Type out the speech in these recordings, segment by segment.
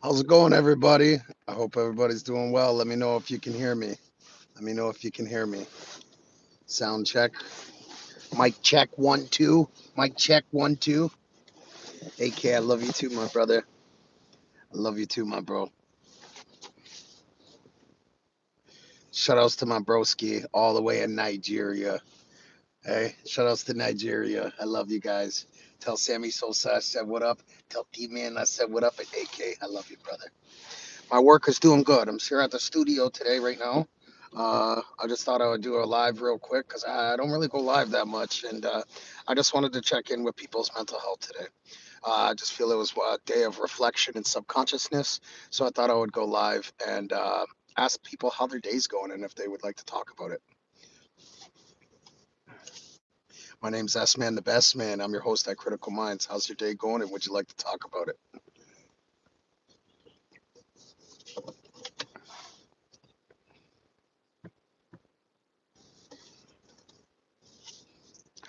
How's it going, everybody? I hope everybody's doing well. Let me know if you can hear me. Let me know if you can hear me. Sound check. Mic check 1 2. Mic check 1 2. AK, I love you too, my brother. I love you too, my bro. Shout outs to my broski all the way in Nigeria. Hey, shout outs to Nigeria. I love you guys. Tell Sammy Sosa I said what up. Tell D Man I said what up. And AK, I love you, brother. My work is doing good. I'm here at the studio today, right now. I just thought I would do a live real quick because I don't really go live that much, and I just wanted to check in with people's mental health today. I just feel it was a day of reflection and subconsciousness, so I thought I would go live and ask people how their day's going and if they would like to talk about it. My name's S Man, the Best Man. I'm your host at Critical Minds. How's your day going, and would you like to talk about it?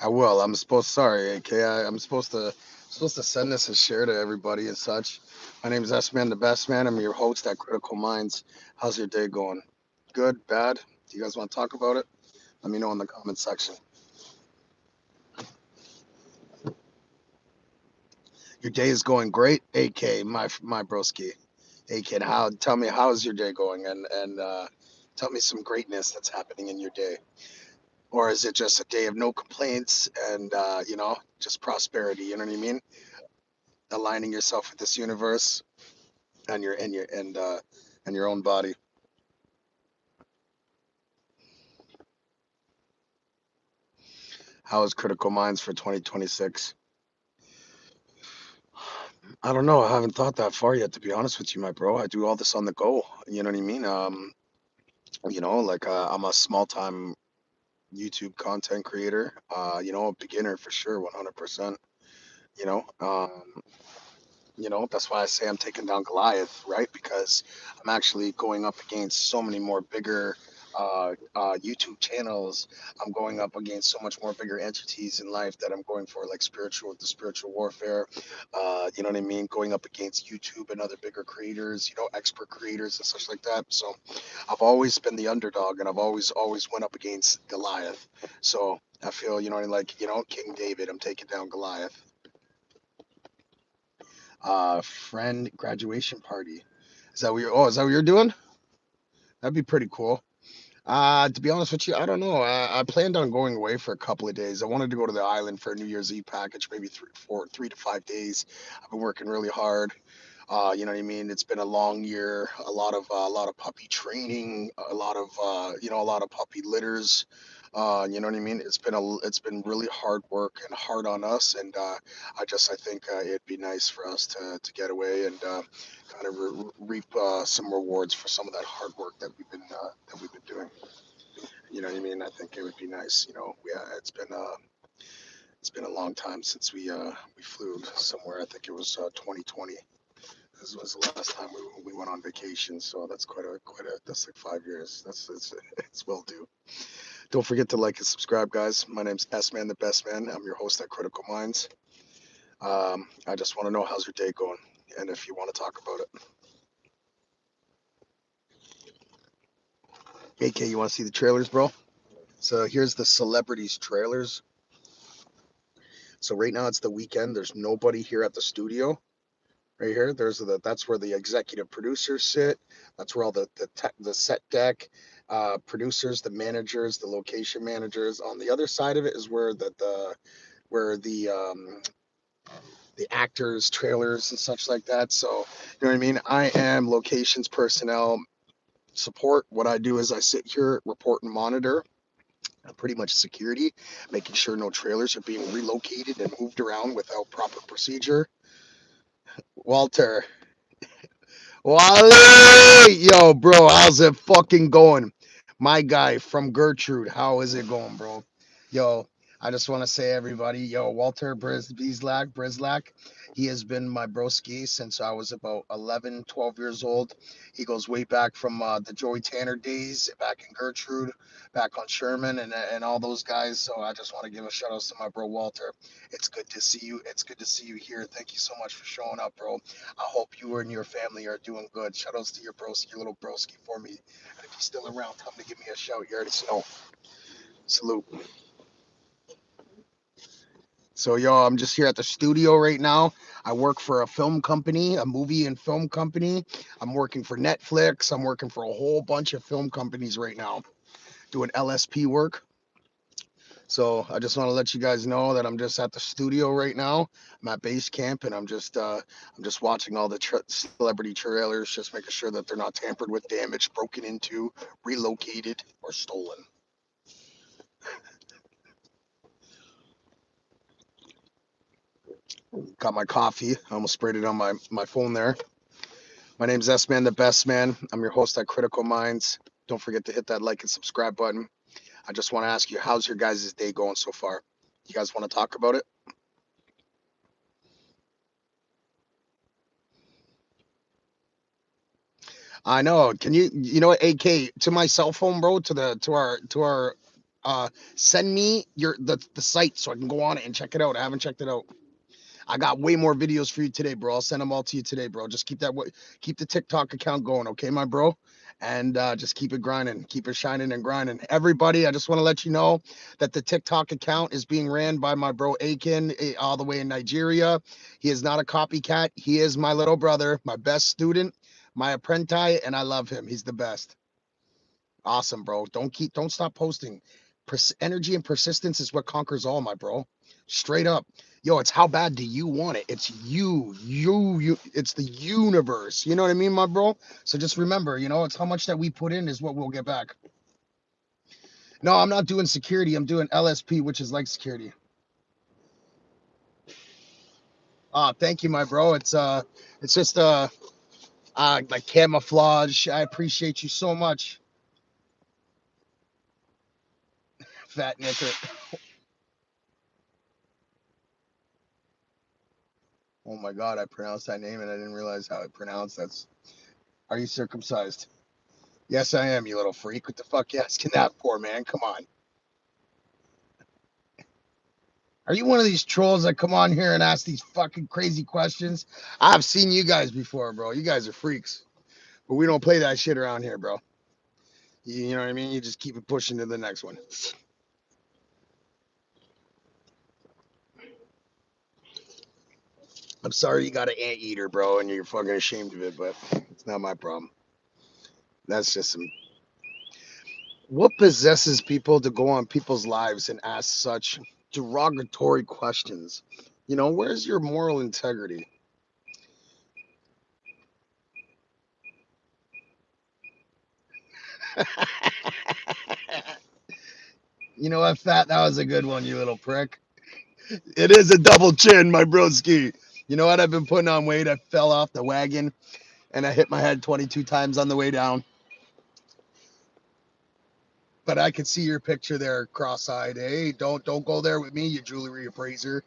I will. I'm supposed. Sorry, AK. I'm supposed to send this and share to everybody and such. My name is S Man, the Best Man. I'm your host at Critical Minds. How's your day going? Good, bad? Do you guys want to talk about it? Let me know in the comment section. Your day is going great, AK. My broski, AK. How? Tell me how's your day going, and tell me some greatness that's happening in your day, or is it just a day of no complaints and just prosperity? You know what I mean? Aligning yourself with this universe and your own body. How is Critical Minds for 2026? I don't know. I haven't thought that far yet, to be honest with you, my bro. I do all this on the go. You know what I mean? I'm a small time YouTube content creator. A beginner for sure, 100%. You know, um, that's why I say I'm taking down Goliath, right? Because I'm actually going up against so many more bigger YouTube channels. I'm going up against so much more bigger entities in life that I'm going for, like the spiritual warfare. You know what I mean? Going up against YouTube and other bigger creators, expert creators and such like that. So I've always been the underdog, and I've always went up against Goliath. So I feel, King David. I'm taking down Goliath. Friend graduation party. Is that what you're doing? That'd be pretty cool. To be honest with you, I don't know. I planned on going away for a couple of days. I wanted to go to the island for a New Year's Eve package, maybe 3 to 5 days. I've been working really hard. You know what I mean? It's been a long year, a lot of puppy training, a lot of puppy litters. You know what I mean? It's been really hard work and hard on us, and I think it'd be nice for us to get away and kind of reap some rewards for some of that hard work that we've been doing. You know what I mean? I think it would be nice. Yeah, it's been a long time since we flew somewhere. I think it was 2020. This was the last time we went on vacation, so that's that's like 5 years. It's well due. Don't forget to like and subscribe, guys. My name's S Man, the Best Man. I'm your host at Critical Minds. I just want to know how's your day going, and if you want to talk about it. AK, you want to see the trailers, bro? So here's the celebrities trailers. So right now it's the weekend. There's nobody here at the studio. Right here, that's where the executive producers sit. That's where all the set deck producers, the managers, the location managers. On the other side of it is where the actors, trailers, and such like that. So you know what I mean. I am locations personnel support. What I do is I sit here, report and monitor. Pretty much security, making sure no trailers are being relocated and moved around without proper procedure. Walter, Wale, yo, bro, how's it fucking going? My guy from Gertrude, how is it going, bro? Yo, I just want to say, everybody, yo, Walter Brizlak, he has been my broski since I was about 11, 12 years old. He goes way back from the Joey Tanner days, back in Gertrude, back on Sherman, and all those guys. So I just want to give a shout out to my bro Walter. It's good to see you. It's good to see you here. Thank you so much for showing up, bro. I hope you and your family are doing good. Shout outs to your broski, your little broski for me. And if he's still around, tell him to give me a shout. You already know. Salute. So, yo, I'm just here at the studio right now. I work for a film company, a movie and film company. I'm working for Netflix. I'm working for a whole bunch of film companies right now, doing LSP work. So, I just want to let you guys know that I'm just at the studio right now. I'm at base camp, and I'm just watching all the celebrity trailers, just making sure that they're not tampered with, damaged, broken into, relocated, or stolen. Got my coffee. I almost sprayed it on my phone there. My name's S Man, the best man. I'm your host at Critical Minds. Don't forget to hit that like and subscribe button. I just want to ask you, how's your guys' day going so far? You guys want to talk about it? I know. Can you know what, AK, to my cell phone, bro, to our send me the site so I can go on it and check it out. I haven't checked it out. I got way more videos for you today, bro. I'll send them all to you today, bro. Just keep the TikTok account going, okay, my bro? And just keep it grinding, keep it shining and grinding. Everybody, I just want to let you know that the TikTok account is being ran by my bro Aiken, all the way in Nigeria. He is not a copycat. He is my little brother, my best student, my apprentice, and I love him. He's the best. Awesome, bro. Don't stop posting. Energy and persistence is what conquers all, my bro. Straight up. Yo, it's how bad do you want it? It's you. It's the universe. You know what I mean, my bro? So just remember, it's how much that we put in is what we'll get back. No, I'm not doing security. I'm doing LSP, which is like security. Thank you, my bro. It's just like camouflage. I appreciate you so much, fat knicker. Oh my God, I pronounced that name and I didn't realize how it pronounced. Are you circumcised? Yes, I am, you little freak. What the fuck you asking that for, man? Come on. Are you one of these trolls that come on here and ask these fucking crazy questions? I've seen you guys before, bro. You guys are freaks. But we don't play that shit around here, bro. You know what I mean? You just keep it pushing to the next one. I'm sorry you got an anteater, bro, and you're fucking ashamed of it, but it's not my problem. That's just some. What possesses people to go on people's lives and ask such derogatory questions? Where's your moral integrity? You know what, fat? That was a good one, you little prick. It is a double chin, my broski. You know what? I've been putting on weight. I fell off the wagon and I hit my head 22 times on the way down. But I can see your picture there, cross-eyed. Hey, don't go there with me, you jewelry appraiser.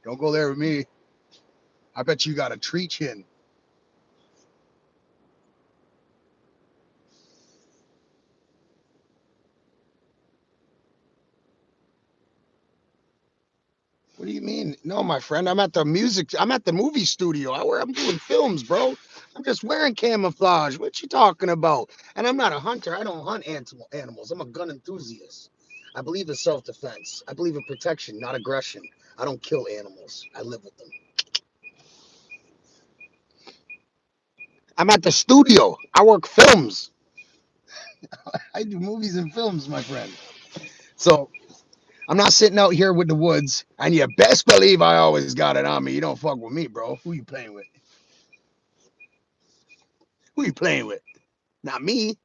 Don't go there with me. I bet you got a tree chin. What do you mean? No, my friend. I'm at the movie studio. I'm doing films, bro. I'm just wearing camouflage. What you talking about? And I'm not a hunter. I don't hunt animals. I'm a gun enthusiast. I believe in self-defense. I believe in protection, not aggression. I don't kill animals. I live with them. I'm at the studio. I work films. I do movies and films, my friend. So I'm not sitting out here with the woods. And you best believe I always got it on me. You don't fuck with me, bro. Who you playing with? Who you playing with? Not me.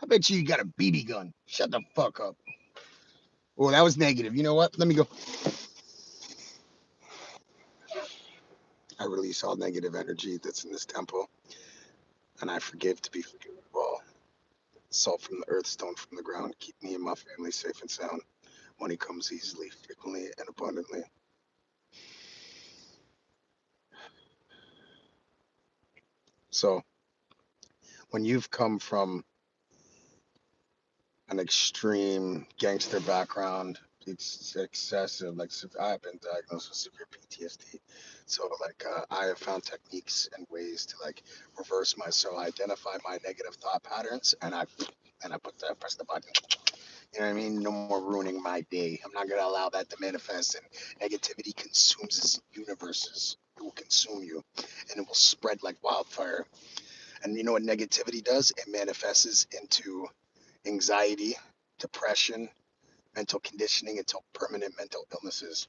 I bet you got a BB gun. Shut the fuck up. Oh, that was negative. You know what? Let me go. I release all negative energy that's in this temple, and I forgive to be forgivable. Salt from the earth, stone from the ground. Keep me and my family safe and sound. Money comes easily, frequently, and abundantly. So when you've come from an extreme gangster background, it's excessive. Like I've been diagnosed with severe PTSD, so like I have found techniques and ways to like reverse myself, identify my negative thought patterns, and I press the button. You know what I mean? No more ruining my day. I'm not gonna allow that to manifest. And negativity consumes its universes. It will consume you, and it will spread like wildfire. And you know what negativity does? It manifests into anxiety, depression, mental conditioning, until permanent mental illnesses.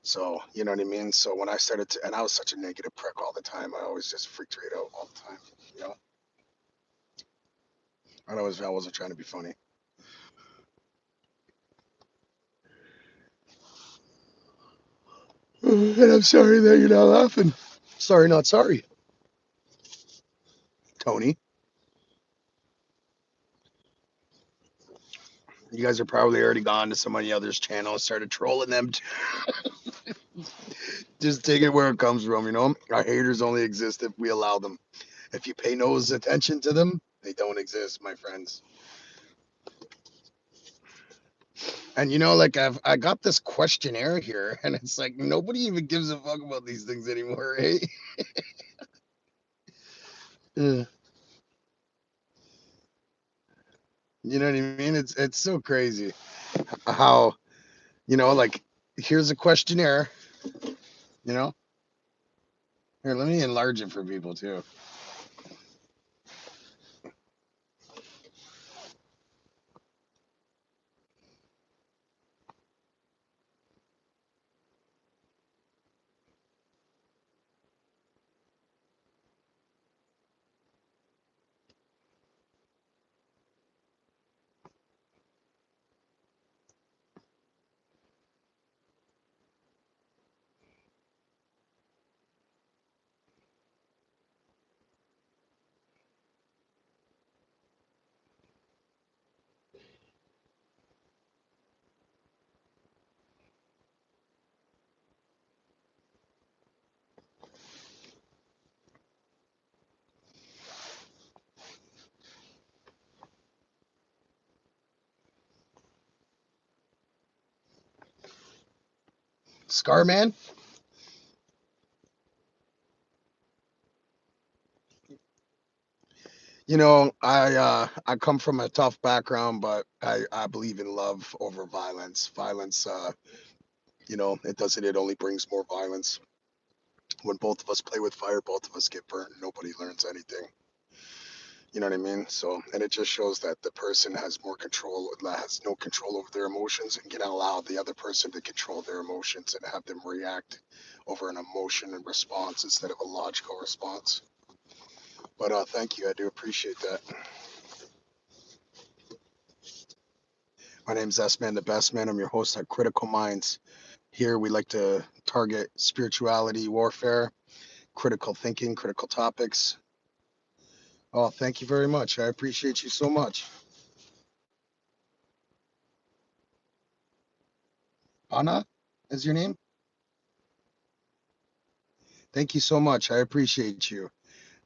So you know what I mean. So when I started to, and I was such a negative prick all the time. I always just freaked right out all the time. You know, I wasn't trying to be funny. And I'm sorry that you're not laughing. Sorry, not sorry, Tony. You guys are probably already gone to somebody other's channel and started trolling them. Just take it where it comes from, you know? Our haters only exist if we allow them. If you pay no attention to them, they don't exist, my friends. And you know, like I got this questionnaire here, and it's like nobody even gives a fuck about these things anymore, eh? Uh, you know what I mean? It's so crazy how, you know, like here's a questionnaire, you know. Here, let me enlarge it for people too. Scarman, you know, I come from a tough background, but I believe in love over violence. Violence, you know, it only brings more violence. When both of us play with fire, both of us get burnt. Nobody learns anything. You know what I mean? So, and it just shows that the person has more control, has no control over their emotions, and can allow the other person to control their emotions and have them react over an emotion and response instead of a logical response. But thank you, I do appreciate that. My name's S Man, the Best Man. I'm your host at Critical Minds. Here we like to target spirituality, warfare, critical thinking, critical topics. Oh, thank you very much. I appreciate you so much. Anna is your name? Thank you so much. I appreciate you.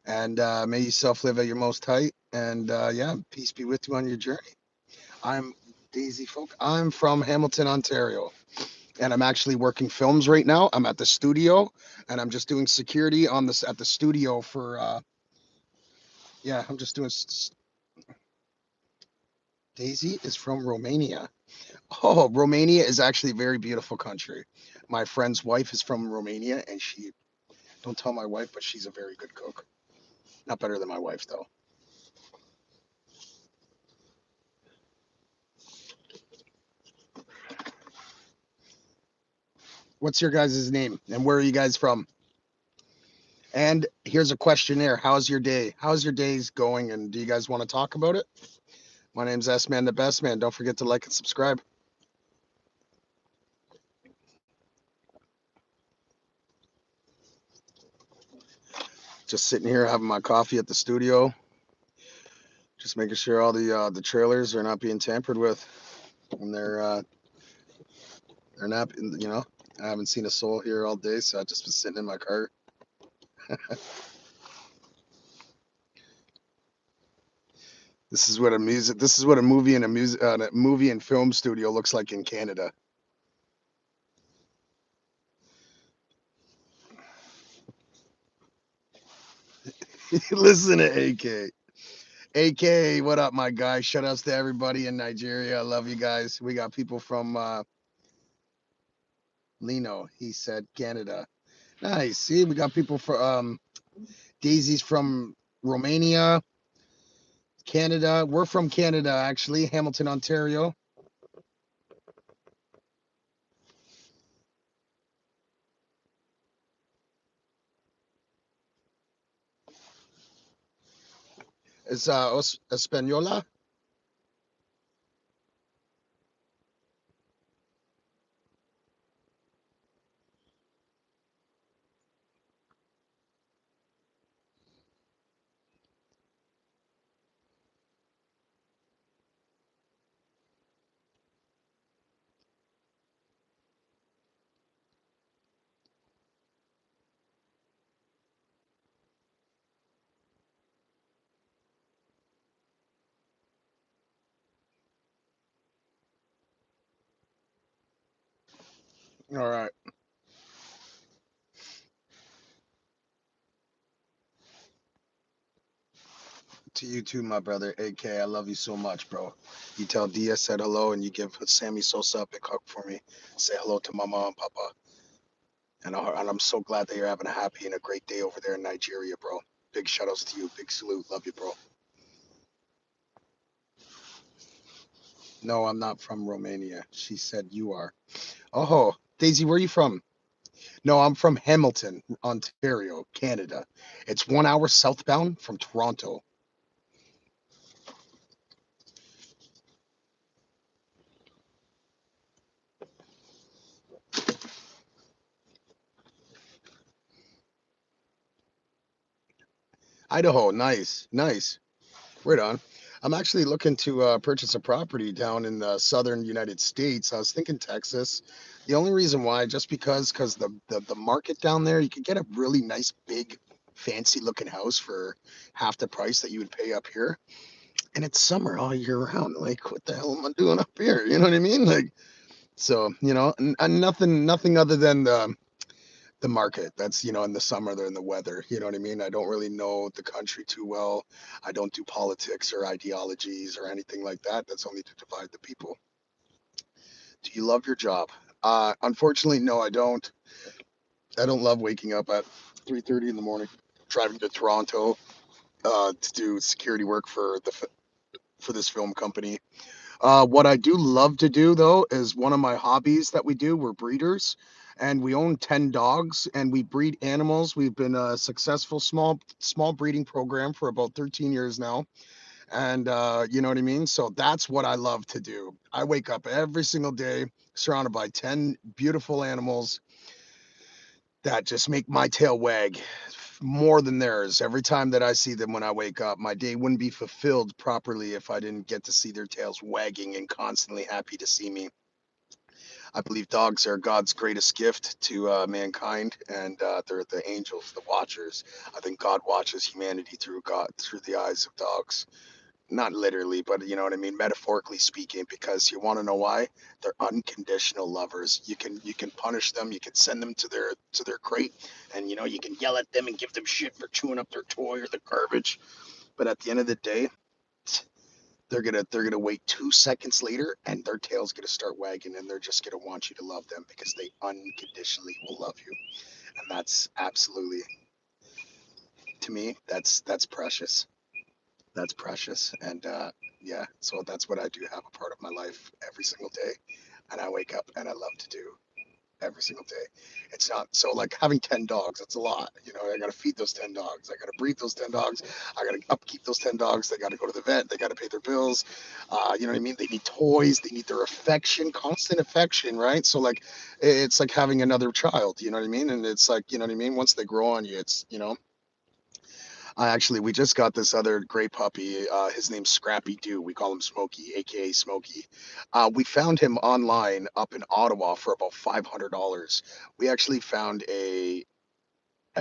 And may you self live at your most height. And yeah, peace be with you on your journey. I'm Daisy Folk. I'm from Hamilton, Ontario. And I'm actually working films right now. I'm at the studio and I'm just doing security on this at the studio for yeah, I'm just doing Daisy is from Romania. Oh, Romania is actually a very beautiful country. My friend's wife is from Romania and she don't tell my wife, but she's a very good cook. Not better than my wife though. What's your guys' name and where are you guys from? And here's a questionnaire. How's your day? How's your days going? And do you guys want to talk about it? My name's S Man, the Best Man. Don't forget to like and subscribe. Just sitting here having my coffee at the studio. Just making sure all the trailers are not being tampered with. and they're not. You know, I haven't seen a soul here all day, so I just been sitting in my car. This is what a music. This is what a movie and a movie and film studio looks like in Canada. Listen to AK. AK, what up, my guy? Shout outs to everybody in Nigeria. I love you guys. We got people from Lino. He said Canada. Nice. See, we got people from Daisy's from Romania, Canada. We're from Canada, actually, Hamilton, Ontario. Is Española? All right. To you too, my brother. AK, I love you so much, bro. You tell Dia said hello, and you give Sammy Sosa a big hug for me. Say hello to Mama and Papa. And I'm so glad that you're having a happy and a great day over there in Nigeria, bro. Big shout outs to you. Big salute. Love you, bro. No, I'm not from Romania. She said you are. Oh, Daisy, where are you from? No, I'm from Hamilton, Ontario, Canada. It's 1 hour southbound from Toronto. Idaho, nice, nice. Right on. I'm actually looking to purchase a property down in the southern United States. I was thinking Texas. The only reason why, just because the market down there, you could get a really nice, big, fancy looking house for half the price that you would pay up here. And it's summer all year round. Like, what the hell am I doing up here? You know what I mean? Like, so, and nothing other than the market. That's, in the summer, they're in the weather. You know what I mean? I don't really know the country too well. I don't do politics or ideologies or anything like that. That's only to divide the people. Do you love your job? Unfortunately, no, I don't. I don't love waking up at 3:30 in the morning, driving to Toronto to do security work for this film company. What I do love to do though is one of my hobbies that we do. We're breeders, and we own 10 dogs, and we breed animals. We've been a successful small breeding program for about 13 years now, and you know what I mean. So that's what I love to do. I wake up every single day surrounded by 10 beautiful animals that just make my tail wag more than theirs. Every time that I see them when I wake up, my day wouldn't be fulfilled properly if I didn't get to see their tails wagging and constantly happy to see me. I believe dogs are God's greatest gift to mankind, and they're the angels, the watchers. I think God watches humanity through the eyes of dogs. Not literally, but you know what I mean, metaphorically speaking, because you want to know why? They're unconditional lovers. You can punish them, you can send them to their crate, and you can yell at them and give them shit for chewing up their toy or the garbage. But at the end of the day, they're gonna wait 2 seconds later, and their tail's gonna start wagging, and they're just gonna want you to love them because they unconditionally will love you, and that's absolutely, to me, that's precious. That's precious. And yeah, so that's what I do have a part of my life every single day. And I wake up and I love to do every single day. It's not so like having 10 dogs, that's a lot. I got to feed those 10 dogs. I got to breed those 10 dogs. I got to upkeep those 10 dogs. They got to go to the vet. They got to pay their bills. You know what I mean? They need toys. They need their affection, constant affection, right? So, like, it's like having another child, you know what I mean? And it's like, you know what I mean? Once they grow on you, it's. We just got this other gray puppy. His name's Scrappy Doo. We call him Smokey, aka Smokey. We found him online up in Ottawa for about $500. We actually found a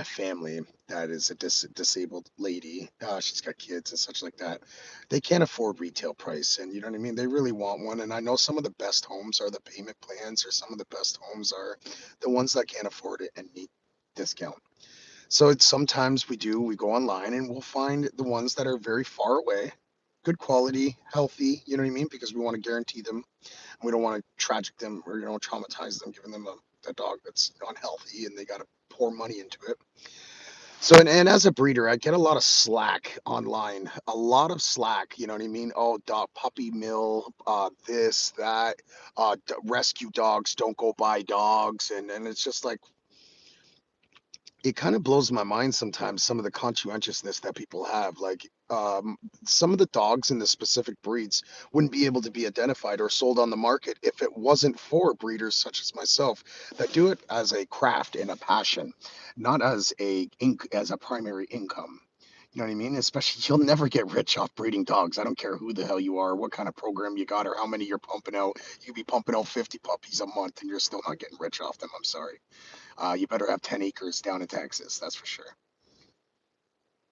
family that is a disabled lady. She's got kids and such like that. They can't afford retail price, and you know what I mean. They really want one, and I know some of the best homes are the payment plans, or some of the best homes are the ones that can't afford it and need discount. So it's sometimes we go online and we'll find the ones that are very far away, good quality, healthy, you know what I mean? Because we want to guarantee them. We don't want to tragic them or traumatize them, giving them a dog that's unhealthy and they got to pour money into it. So and as a breeder, I get a lot of slack online, a lot of slack. You know what I mean? Oh, dog, puppy mill, this, that, rescue dogs don't go buy dogs, and it's just like it kind of blows my mind sometimes some of the conscientiousness that people have some of the dogs in the specific breeds wouldn't be able to be identified or sold on the market if it wasn't for breeders such as myself that do it as a craft and a passion, not as a primary income. You know what I mean? Especially, you'll never get rich off breeding dogs. I don't care who the hell you are, what kind of program you got, or how many you're pumping out. You be pumping out 50 puppies a month and you're still not getting rich off them. I'm sorry. You better have 10 acres down in Texas, that's for sure.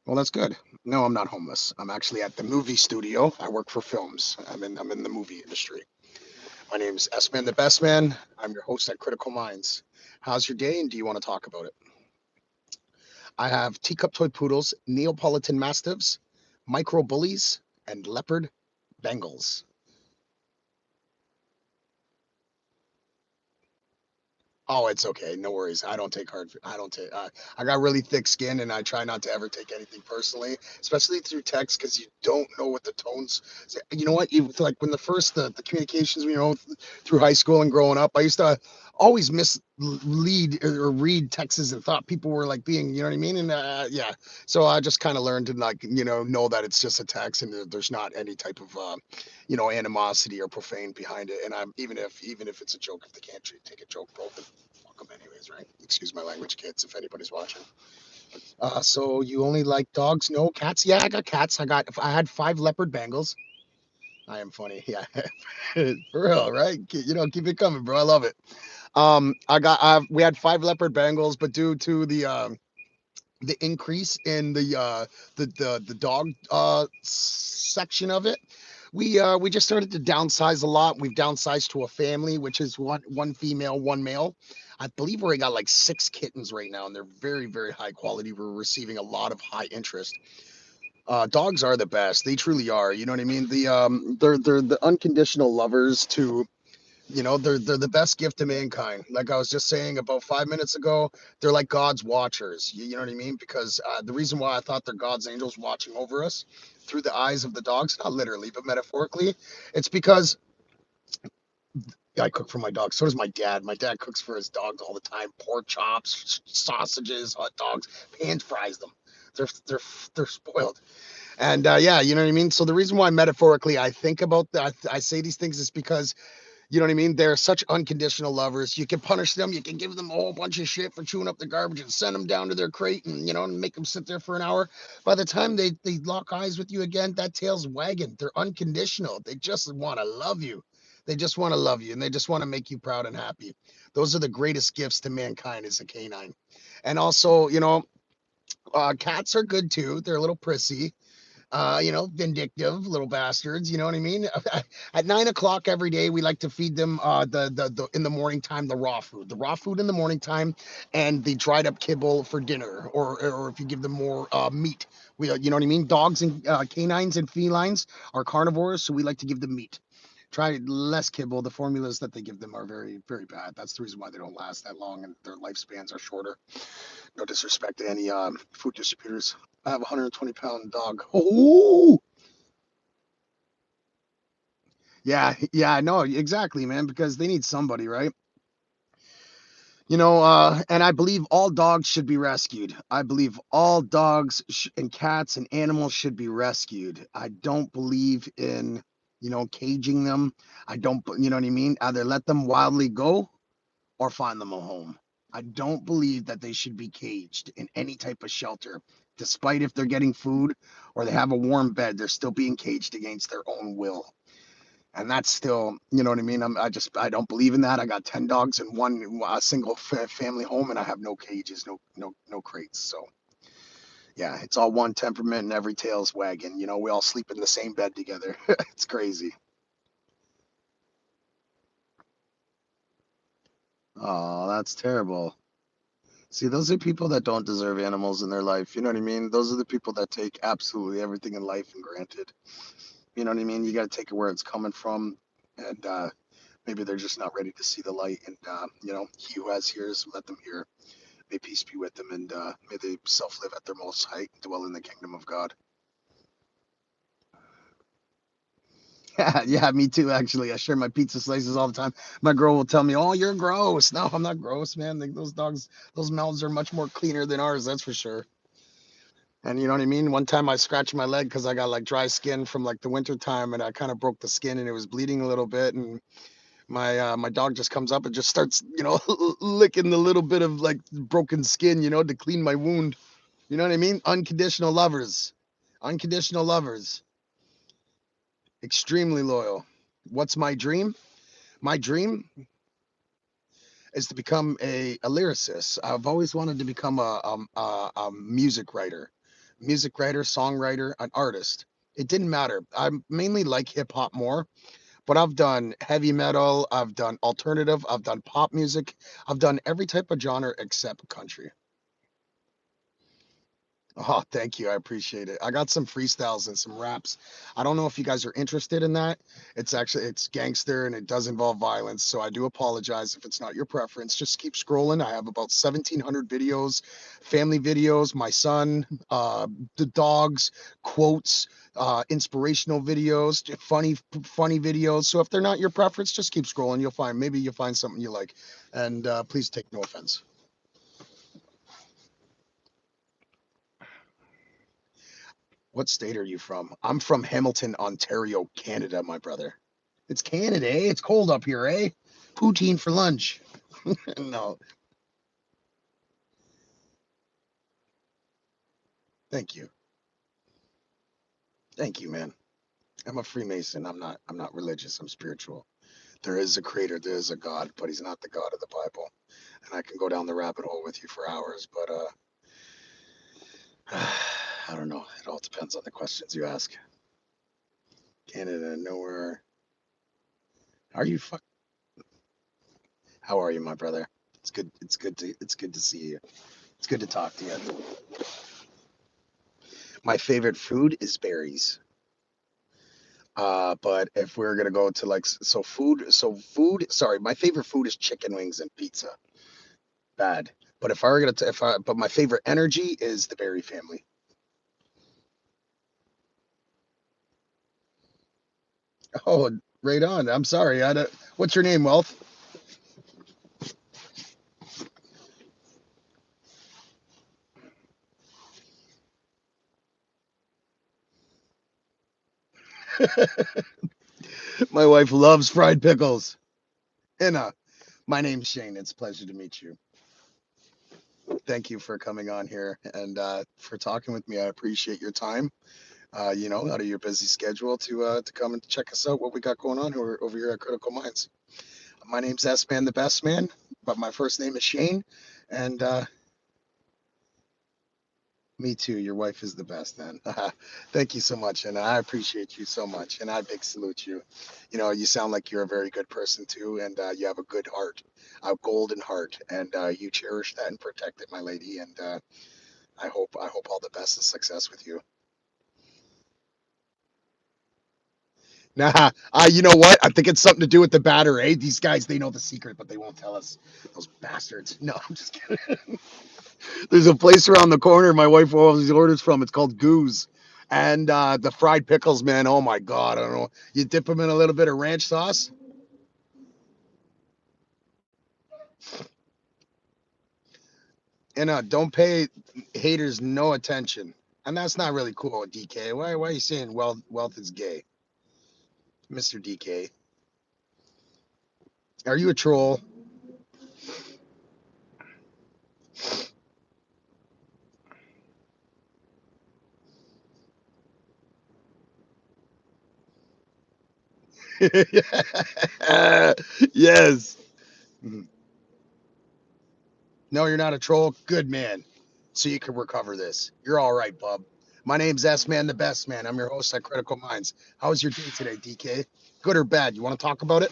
Well, that's good. No, I'm not homeless. I'm actually at the movie studio. I work for films. I'm in the movie industry. My name's S Man the Best Man. I'm your host at Critical Minds. How's your day and do you want to talk about it? I have teacup toy poodles, Neapolitan mastiffs, micro bullies, and leopard Bengals. Oh, it's okay. No worries. I don't take hard. I don't take. I got really thick skin, and I try not to ever take anything personally, especially through text, because you don't know what the tones. You know what? You like when the communications, through high school and growing up. I used to always mislead or read texts and thought people were like being, you know what I mean? And yeah, so I just kind of learned to like, know that it's just a text and there's not any type of animosity or profane behind it. And I'm even if it's a joke, if they can't take a joke, bro, then fuck them anyways, right? Excuse my language, kids, if anybody's watching. So you only like dogs? No cats? Yeah, I got cats. I had 5 leopard Bengals. I am funny, yeah, for real, right? Keep it coming, bro. I love it. We had 5 leopard Bengals, but due to the increase in the dog section of it, we just started to downsize a lot. We've downsized to a family, which is one female, one male. I believe we got like 6 kittens right now, and they're very, very high quality. We're receiving a lot of high interest. Dogs are the best. They truly are. You know what I mean? They're the unconditional lovers to they're the best gift to mankind. Like I was just saying about 5 minutes ago, they're like God's watchers. You know what I mean? Because the reason why I thought they're God's angels watching over us through the eyes of the dogs, not literally, but metaphorically, it's because I cook for my dog. So does my dad. My dad cooks for his dogs all the time. Pork chops, sausages, hot dogs, pan fries them. They're they're they're spoiled. And yeah, you know what I mean. So the reason why metaphorically I think about that, I say these things is because you know what I mean? They're such unconditional lovers. You can punish them. You can give them a whole bunch of shit for chewing up the garbage and send them down to their crate and make them sit there for an hour. By the time they lock eyes with you again, that tail's wagging. They're unconditional. They just want to love you. They just want to love you and they just want to make you proud and happy. Those are the greatest gifts to mankind as a canine. And also, cats are good too. They're a little prissy, vindictive little bastards. You know what I mean? At 9 o'clock every day, we like to feed them the in the morning time the raw food in the morning time, and the dried up kibble for dinner, or if you give them more meat, you know what I mean. Dogs and canines and felines are carnivores, so we like to give them meat. Try less kibble. The formulas that they give them are very, very bad. That's the reason why they don't last that long and their lifespans are shorter. No disrespect to any food distributors. I have a 120-pound dog. Oh, yeah, no, exactly, man, because they need somebody, right? And I believe all dogs should be rescued. I believe all dogs and cats and animals should be rescued. I don't believe in, caging them. I don't, you know what I mean? Either let them wildly go or find them a home. I don't believe that they should be caged in any type of shelter. Despite if they're getting food or they have a warm bed, they're still being caged against their own will. And that's still, you know what I mean? I don't believe in that. I got 10 dogs in one single family home, and I have no cages, no crates. So yeah, it's all one temperament and every tail's wagging. You know, we all sleep in the same bed together. It's crazy. Oh, that's terrible. See, those are people that don't deserve animals in their life. You know what I mean? Those are the people that take absolutely everything in life and granted. You know what I mean? You got to take it where it's coming from. And maybe they're just not ready to see the light. And, he who has ears, let them hear. May peace be with them. And may they self live at their most height and dwell in the kingdom of God. Yeah, yeah, me too, actually. I share my pizza slices all the time. My girl will tell me, "Oh, you're gross." No, I'm not gross, man. Those dogs, those mouths are much more cleaner than ours, that's for sure. And you know what I mean? One time I scratched my leg because I got like dry skin from like the winter time, and I kind of broke the skin and it was bleeding a little bit. And my dog just comes up and just starts, licking the little bit of like broken skin, to clean my wound. You know what I mean? Unconditional lovers, unconditional lovers, extremely loyal. What's my dream? My dream is to become a lyricist. I've always wanted to become a music writer, songwriter, an artist. It didn't matter. I mainly like hip hop more, but I've done heavy metal, I've done alternative, I've done pop music, I've done every type of genre except country. Oh, thank you. I appreciate it. I got some freestyles and some raps. I don't know if you guys are interested in that. It's gangster and it does involve violence, so I do apologize if it's not your preference. Just keep scrolling. I have about 1,700 videos, family videos, my son, the dogs, quotes, inspirational videos, funny videos. So if they're not your preference, just keep scrolling. Maybe you'll find something you like. And please take no offense. What state are you from? I'm from Hamilton, Ontario, Canada, my brother. It's Canada, eh? It's cold up here, eh? Poutine for lunch. No, thank you. Thank you, man. I'm a Freemason. I'm not religious. I'm spiritual. There is a creator, there is a God, but he's not the God of the Bible. And I can go down the rabbit hole with you for hours, but I don't know. It all depends on the questions you ask. Canada, nowhere. Are you fuck? How are you, my brother? It's good to see you. It's good to talk to you. My favorite food is berries. But if we're gonna go to like so food, sorry, my favorite food is chicken wings and pizza. Bad. But if I were gonna t- if I but my favorite energy is the berry family. Oh, right on. I'm sorry. What's your name, Wealth? My wife loves fried pickles. And my name's Shane. It's a pleasure to meet you. Thank you for coming on here and for talking with me. I appreciate your time. Out of your busy schedule to come and check us out, what we got going on over here at Critical Minds. My name's S Man, the best man, but my first name is Shane. And me too. Your wife is the best, man. Thank you so much. And I appreciate you so much. And I big salute you. You sound like you're a very good person too. And you have a good heart, a golden heart. And you cherish that and protect it, my lady. And I hope all the best and success with you. Nah, you know what? I think it's something to do with the batter, eh? These guys, they know the secret, but they won't tell us. Those bastards. No, I'm just kidding. There's a place around the corner my wife always orders from. It's called Goose. And the fried pickles, man. Oh my God. I don't know. You dip them in a little bit of ranch sauce. And don't pay haters no attention. And that's not really cool, DK. Why are you saying wealth is gay? Mr. DK. Are you a troll? Yes. Mhm. No, you're not a troll. Good man. So you can recover this. You're all right, bub. My name's S Man, the best man. I'm your host at Critical Minds. How was your day today, DK? Good or bad? You want to talk about it?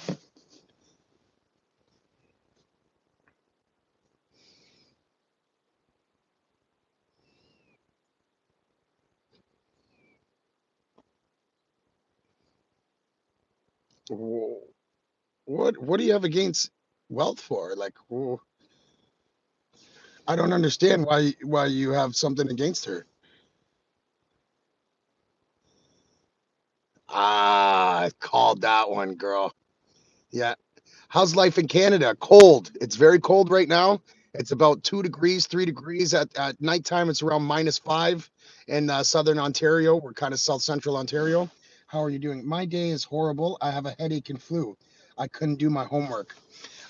Wh- What do you have against wealth for? Like, I don't understand why you have something against her. Ah, I called that one, girl. Yeah. How's life in Canada? Cold. It's very cold right now. It's about 2 degrees, 3 degrees. At nighttime, it's around -5 in southern Ontario. We're kind of south central Ontario. How are you doing? My day is horrible. I have a headache and flu. I couldn't do my homework.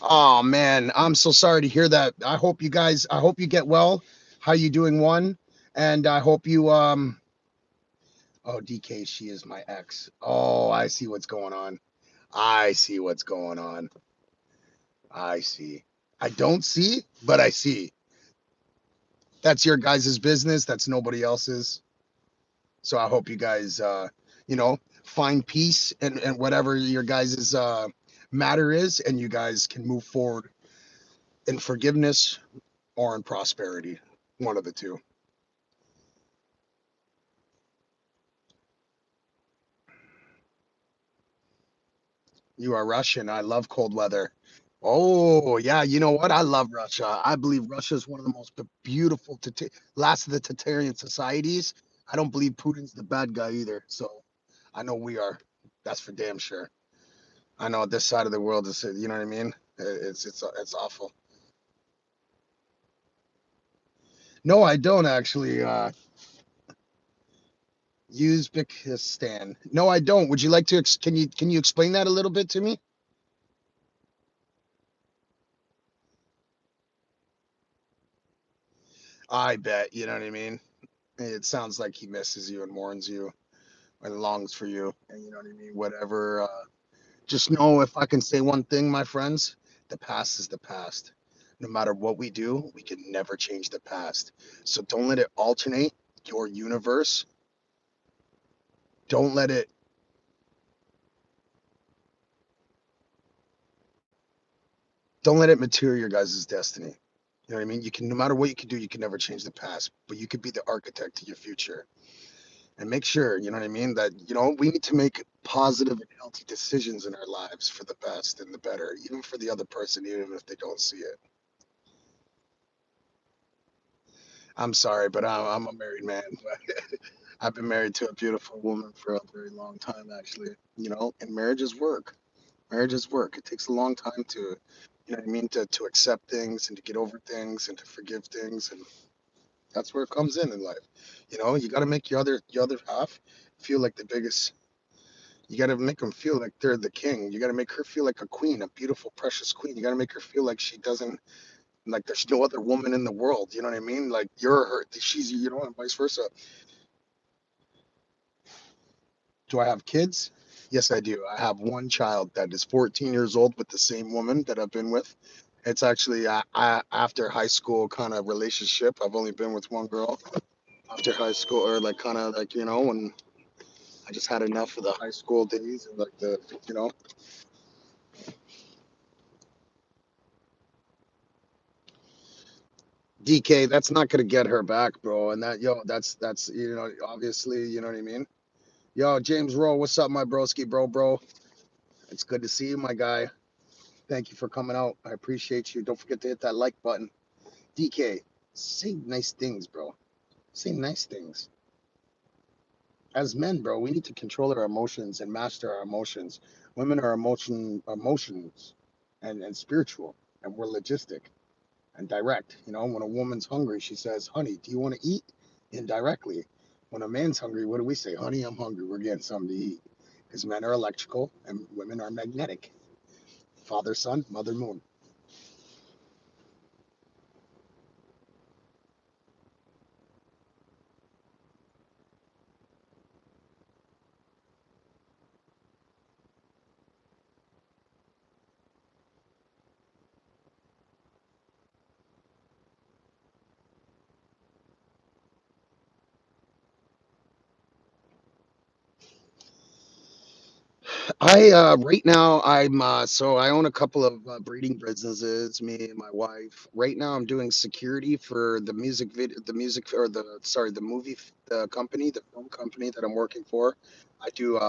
Oh man, I'm so sorry to hear that. I hope you get well. How you doing, one? And I hope you oh, DK, she is my ex. Oh, I see what's going on. I see what's going on. I see. I don't see, but I see. That's your guys' business. That's nobody else's. So I hope you guys, find peace and whatever your guys' matter is, and you guys can move forward in forgiveness or in prosperity. One of the two. You are Russian. I love cold weather. Oh, yeah. You know what? I love Russia. I believe Russia is one of the most beautiful, last of the totalitarian societies. I don't believe Putin's the bad guy either. So I know we are. That's for damn sure. I know this side of the world is, you know what I mean? It's awful. No, I don't actually. Uzbekistan. No, I don't. Would you like to? Can you explain that a little bit to me? I bet. You know what I mean? It sounds like he misses you and warns you and longs for you. And you know what I mean? Whatever. Just know if I can say one thing, my friends, the past is the past. No matter what we do, we can never change the past. So don't let it alternate your universe. Don't let it don't let it material your guys' destiny. You know what I mean? You can no matter what you can do, you can never change the past, but you could be the architect to your future. And make sure, you know what I mean, that we need to make positive and healthy decisions in our lives for the best and the better, even for the other person, even if they don't see it. I'm sorry, but I'm a married man. I've been married to a beautiful woman for a very long time, actually. And marriage is work. Marriage is work. It takes a long time to, you know what I mean, to accept things and to get over things and to forgive things, and that's where it comes in life. You got to make your other half feel like the biggest. You got to make them feel like they're the king. You got to make her feel like a queen, a beautiful, precious queen. You got to make her feel like she doesn't like there's no other woman in the world. You know what I mean? Like you're her, she's and vice versa. Do I have kids? Yes, I do. I have one child that is 14 years old with the same woman that I've been with. It's actually after high school kind of relationship. I've only been with one girl after high school, or like kind of like when I just had enough of the high school days and like you know, DK. That's not gonna get her back, bro. And that's obviously, you know what I mean. Yo, James Rowe, what's up, my broski, bro? It's good to see you, my guy. Thank you for coming out. I appreciate you. Don't forget to hit that like button. DK, say nice things, bro. Say nice things. As men, bro, we need to control our emotions and master our emotions. Women are emotions and spiritual, and we're logistic and direct. When a woman's hungry, she says, "Honey, do you want to eat?" Indirectly. When a man's hungry, what do we say? "Honey, I'm hungry. We're getting something to eat." Because men are electrical and women are magnetic. Father, sun, mother, moon. I right now I'm so I own a couple of breeding businesses, me and my wife. Right now I'm doing security for the music video, the music or the sorry, the movie the company, the film company that I'm working for. I do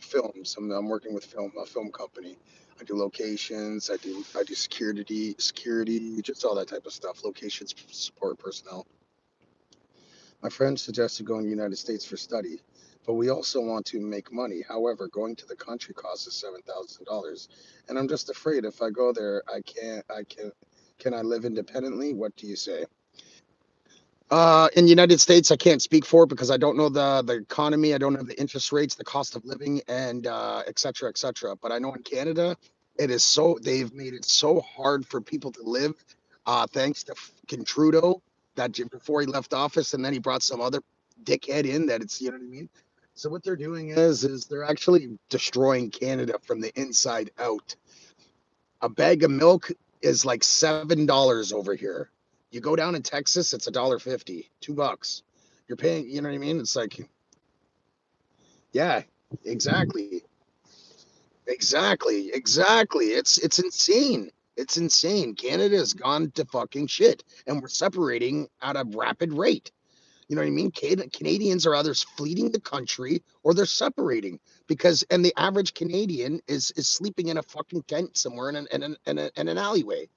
films. I'm working with a film company. I do locations, I do security, just all that type of stuff. Locations support personnel. My friend suggested going to the United States for study, but we also want to make money. However, going to the country costs us $7,000, and I'm just afraid if I go there, can I live independently? What do you say? In the United States, I can't speak for it because I don't know the economy. I don't know the interest rates, the cost of living, and et cetera, et cetera. But I know in Canada, they've made it so hard for people to live, thanks to fucking Trudeau before he left office, and then he brought some other dickhead in that it's you know what I mean. So what they're doing is they're actually destroying Canada from the inside out. A bag of milk is like $7 over here. You go down in Texas, it's $1.50, $2. You're paying, you know what I mean? It's like, yeah, exactly, exactly. It's insane. It's insane. Canada has gone to fucking shit, and we're separating at a rapid rate. You know what I mean? Canadians are either fleeing the country or they're separating because, and the average Canadian is sleeping in a fucking tent somewhere in an alleyway.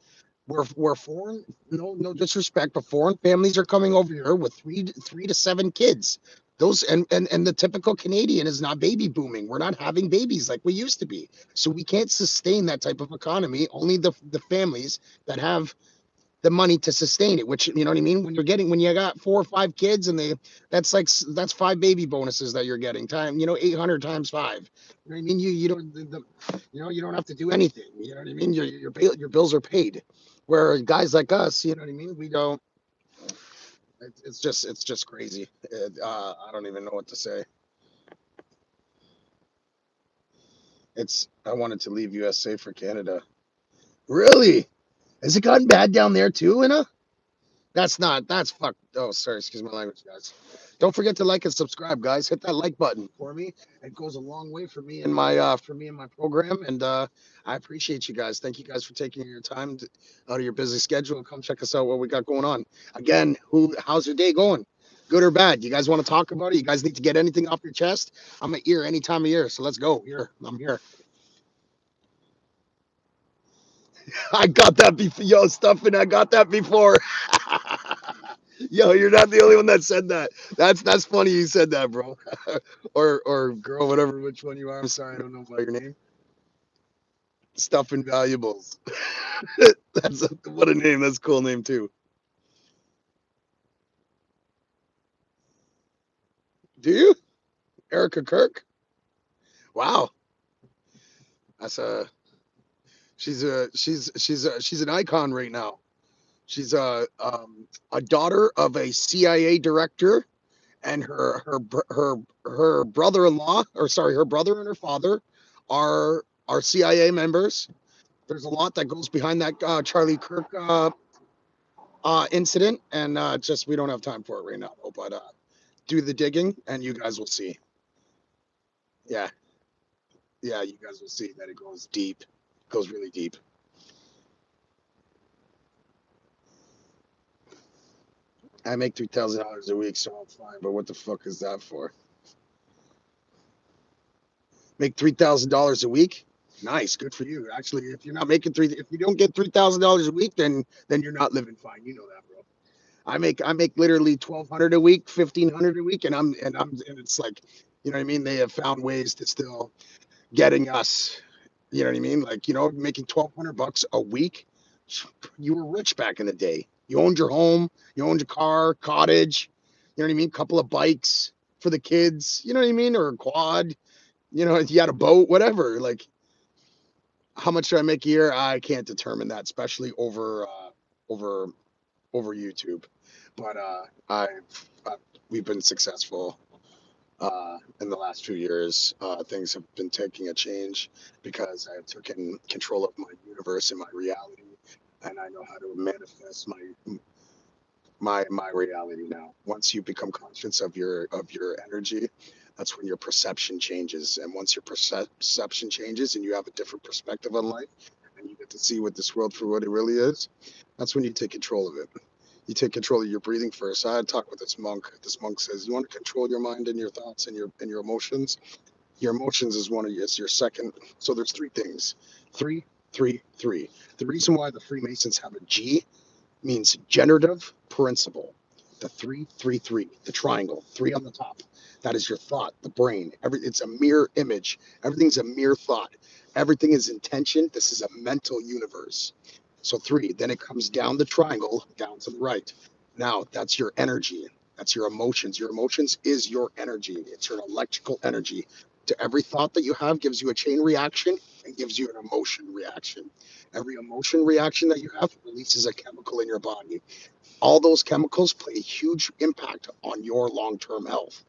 We're foreign, no disrespect, but foreign families are coming over here with three to seven kids. Those and the typical Canadian is not baby booming. We're not having babies like we used to be. So we can't sustain that type of economy. Only the families that have the money to sustain it, which you know what I mean. When you got 4 or 5 kids, and that's 5 baby bonuses that you're getting. 800 times five. You know what I mean? You don't you don't have to do anything. You know what I mean? Your bills are paid. Where guys like us, you know what I mean? We don't. It's just crazy. I don't even know what to say. I wanted to leave USA for Canada. Really? Has it gotten bad down there too, Inna? That's fuck. Oh, sorry, excuse my language, guys. Don't forget to like and subscribe, guys. Hit that like button for me. It goes a long way for me and my program. And I appreciate you guys. Thank you guys for taking your time out of your busy schedule. Come check us out what we got going on. Again, how's your day going? Good or bad? You guys want to talk about it? You guys need to get anything off your chest? I'm an ear any time of year, so let's go. Here, I'm here. I got that before. Yo, stuffing. I got that before. Yo, you're not the only one that said that. That's funny you said that, bro. or girl, whatever, which one you are. I'm sorry, I don't know about your name. Stuffing valuables. What a name. That's a cool name too. Do you, Erica Kirk? Wow, that's a she's an icon right now. She's a daughter of a CIA director, and her brother-in-law, or sorry, her brother and her father are CIA members. There's a lot that goes behind that Charlie Kirk incident, and just we don't have time for it right now. Though, but do the digging, and you guys will see. Yeah, yeah, you guys will see that it goes deep. It goes really deep. I make $3,000 a week, so I'm fine. But what the fuck is that for? Make $3,000 a week? Nice, good for you. Actually, if you're not making if you don't get $3,000 a week, then you're not living fine. You know that, bro. I make literally 1,200 a week, 1,500 a week, and it's like, you know what I mean. They have found ways to still getting us. You know what I mean? Like making 1,200 bucks a week. You were rich back in the day. You owned your home, you owned your car, cottage. You know what I mean? Couple of bikes for the kids. You know what I mean? Or a quad. If you had a boat, whatever. Like, how much do I make a year? I can't determine that, especially over over YouTube. But we've been successful in the last few years. Things have been taking a change because I have taken control of my universe and my reality, and I know how to manifest my reality now. Once you become conscious of your energy, That's when your perception changes. And once your perception changes and you have a different perspective on life and you get to see what this world for what it really is, that's when you take control of it. You take control of your breathing first. I had talked with this monk. This monk says, you want to control your mind and your thoughts and your emotions. Your emotions is one of your, it's your second. So there's three things. Three, three, three. The reason why the Freemasons have a G means generative principle. The 333, the triangle, three on the top. That is your thought, the brain. It's a mirror image. Everything's a mere thought. Everything is intention. This is a mental universe. So three. Then it comes down the triangle, down to the right. Now that's your energy. That's your emotions. Your emotions is your energy. It's your electrical energy. To every thought that you have gives you a chain reaction and gives you an emotion reaction. Every emotion reaction that you have releases a chemical in your body. All those chemicals play a huge impact on your long-term health.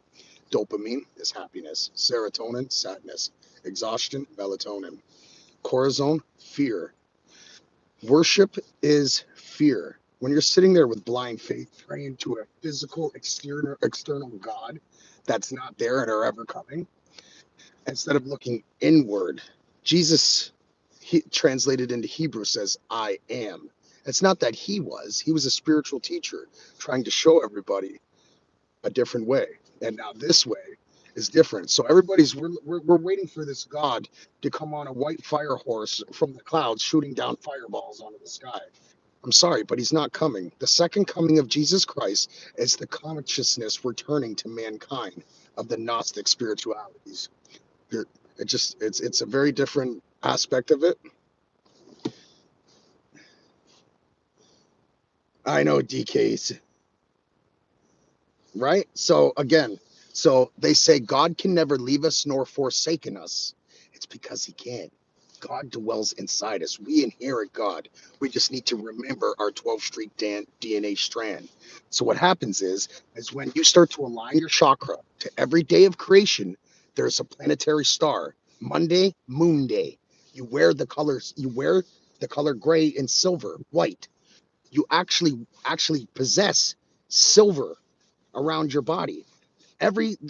Dopamine is happiness, serotonin, sadness, exhaustion, melatonin, cortisol, fear. Worship is fear. When you're sitting there with blind faith, praying to a physical external God that's not there and are ever coming, instead of looking inward, Jesus, he translated into Hebrew, says, I am. It's not that he was a spiritual teacher trying to show everybody a different way. And now this way is different. So we're waiting for this God to come on a white fire horse from the clouds shooting down fireballs onto the sky. I'm sorry, but he's not coming. The second coming of Jesus Christ is the consciousness returning to mankind of the Gnostic spiritualities. It's a very different aspect of it. I know DK's right. So again, so they say God can never leave us nor forsaken us. It's because he can. God dwells inside us. We inherit God. We just need to remember our 12 street DNA strand. So what happens is when you start to align your chakra to every day of creation, there's a planetary star. Monday, moon day. You wear the color gray and silver, white. You actually possess silver around your body.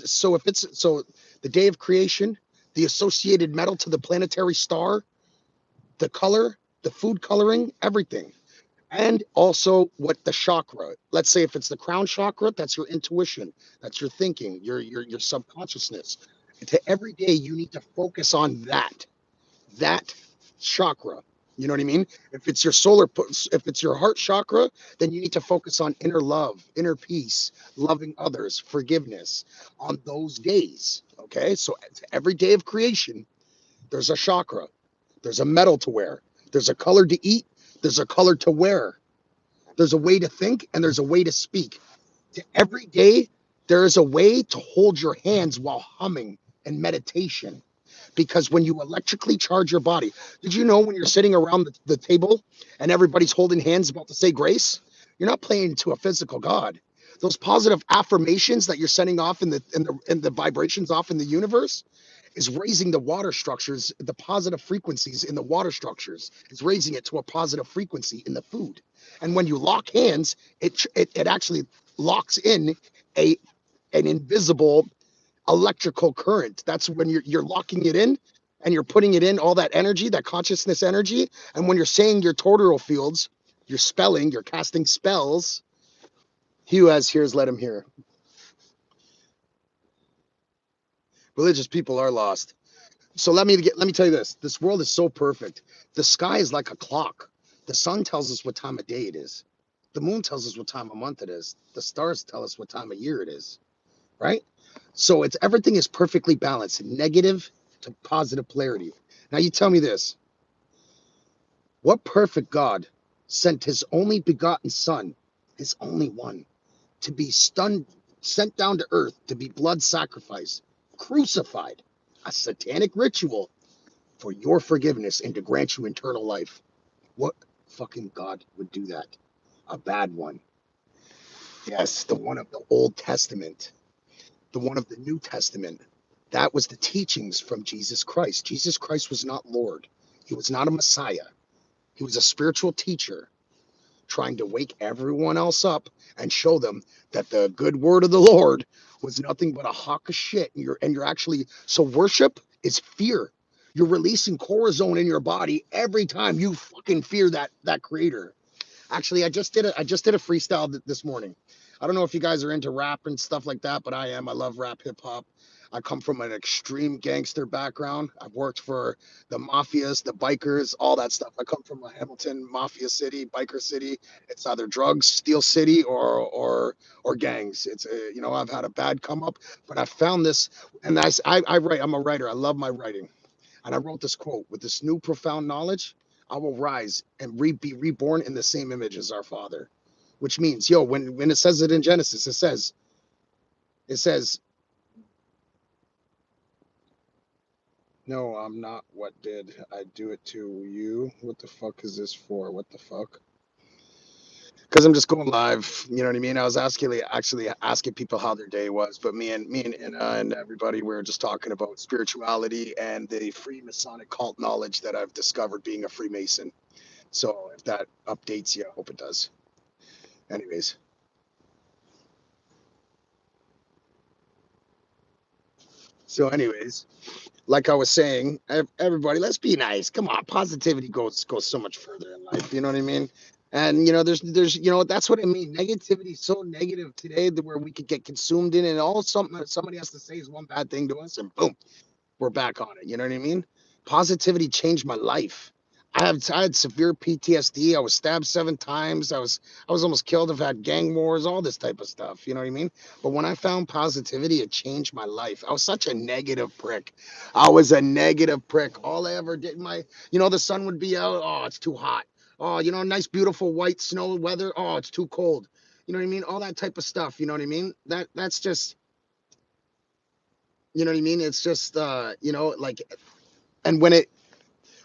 So the day of creation, the associated metal to the planetary star, the color, the food coloring, everything. And also what the chakra. Let's say if it's the crown chakra, that's your intuition, that's your thinking, your subconsciousness. To every day you need to focus on that chakra. You know what I mean? If it's your heart chakra, then you need to focus on inner love, inner peace, loving others, forgiveness on those days. Okay. So every day of creation, there's a chakra, there's a metal to wear, there's a color to eat, there's a color to wear, there's a way to think, and there's a way to speak. To every day, there is a way to hold your hands while humming and meditation, because when you electrically charge your body, did you know when you're sitting around the table and everybody's holding hands about to say grace, you're not playing to a physical God. Those positive affirmations that you're sending off in the vibrations off in the universe is raising the water structures, the positive frequencies in the water structures, is raising it to a positive frequency in the food. And when you lock hands, it actually locks in a an invisible electrical current. That's when you're locking it in and you're putting it in all that energy, that consciousness energy. And when you're saying your toroidal fields, you're spelling, you're casting spells. He who has ears, let him hear. Religious people are lost. So let me tell you this. This world is so perfect. The sky is like a clock. The sun tells us what time of day it is. The moon tells us what time of month it is. The stars tell us what time of year it is. Right? So it's everything is perfectly balanced, negative to positive polarity. Now you tell me this. What perfect God sent his only begotten son, his only one, to be sent down to earth to be blood sacrificed, crucified, a satanic ritual for your forgiveness and to grant you eternal life? What fucking God would do that? A bad one. Yes, the one of the Old Testament, the one of the New Testament. That was the teachings from Jesus Christ. Jesus Christ was not Lord. He was not a Messiah. He was a spiritual teacher. trying to wake everyone else up and show them that the good word of the Lord was nothing but a hawk of shit. And you're actually, so worship is fear. You're releasing cortisone in your body every time you fucking fear that creator. Actually, I just did a freestyle this morning. I don't know if you guys are into rap and stuff like that, but I am. I love rap, hip hop. I come from an extreme gangster background. I've worked for the mafias, the bikers, all that stuff. I come from a Hamilton mafia city, biker city. It's either drugs, steel city, or gangs. It's I've had a bad come up, but I found this, and I write. I'm a writer. I love my writing. And I wrote this quote: with this new profound knowledge, I will rise and be reborn in the same image as our Father. Which means, yo, when it says it in Genesis, it says, no, I'm not. What did I do it to you? What the fuck is this for? What the fuck? Because I'm just going live. You know what I mean? I was actually asking people how their day was, but me and Anna and everybody, we were just talking about spirituality and the Freemasonic cult knowledge that I've discovered being a Freemason. So if that updates you, I hope it does. Anyways, so anyways, like I was saying, everybody, let's be nice. Come on, positivity goes so much further in life. You know what I mean? And there's that's what I mean. Negativity is so negative today that where we could get consumed in, and all something that somebody has to say is one bad thing to us, and boom, we're back on it. You know what I mean? Positivity changed my life. I had severe PTSD. I was stabbed 7 times. I was almost killed. I've had gang wars, all this type of stuff. You know what I mean? But when I found positivity, it changed my life. I was such a negative prick. I was a negative prick. All I ever did, the sun would be out. Oh, it's too hot. Oh, nice, beautiful white snow weather. Oh, it's too cold. You know what I mean? All that type of stuff. You know what I mean? That's just, you know what I mean? It's just, like, and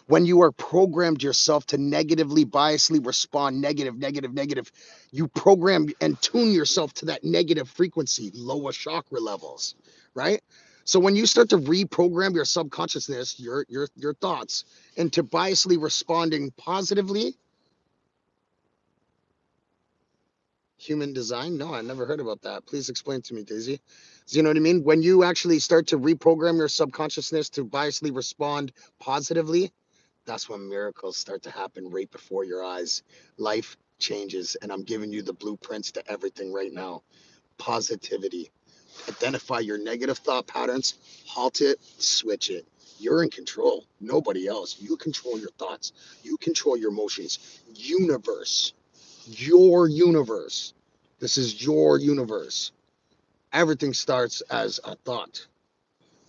when you are programmed yourself to negatively biasly respond, negative, you program and tune yourself to that negative frequency, lower chakra levels, right? So when you start to reprogram your subconsciousness, your thoughts, into biasly responding positively. Human design? No, I never heard about that. Please explain to me, Daisy. So you know what I mean? When you actually start to reprogram your subconsciousness to biasly respond positively, that's when miracles start to happen right before your eyes. Life changes, and I'm giving you the blueprints to everything right now. Positivity. Identify your negative thought patterns, halt it, switch it. You're in control. Nobody else. You control your thoughts. You control your emotions. Universe. Your universe. This is your universe. Everything starts as a thought.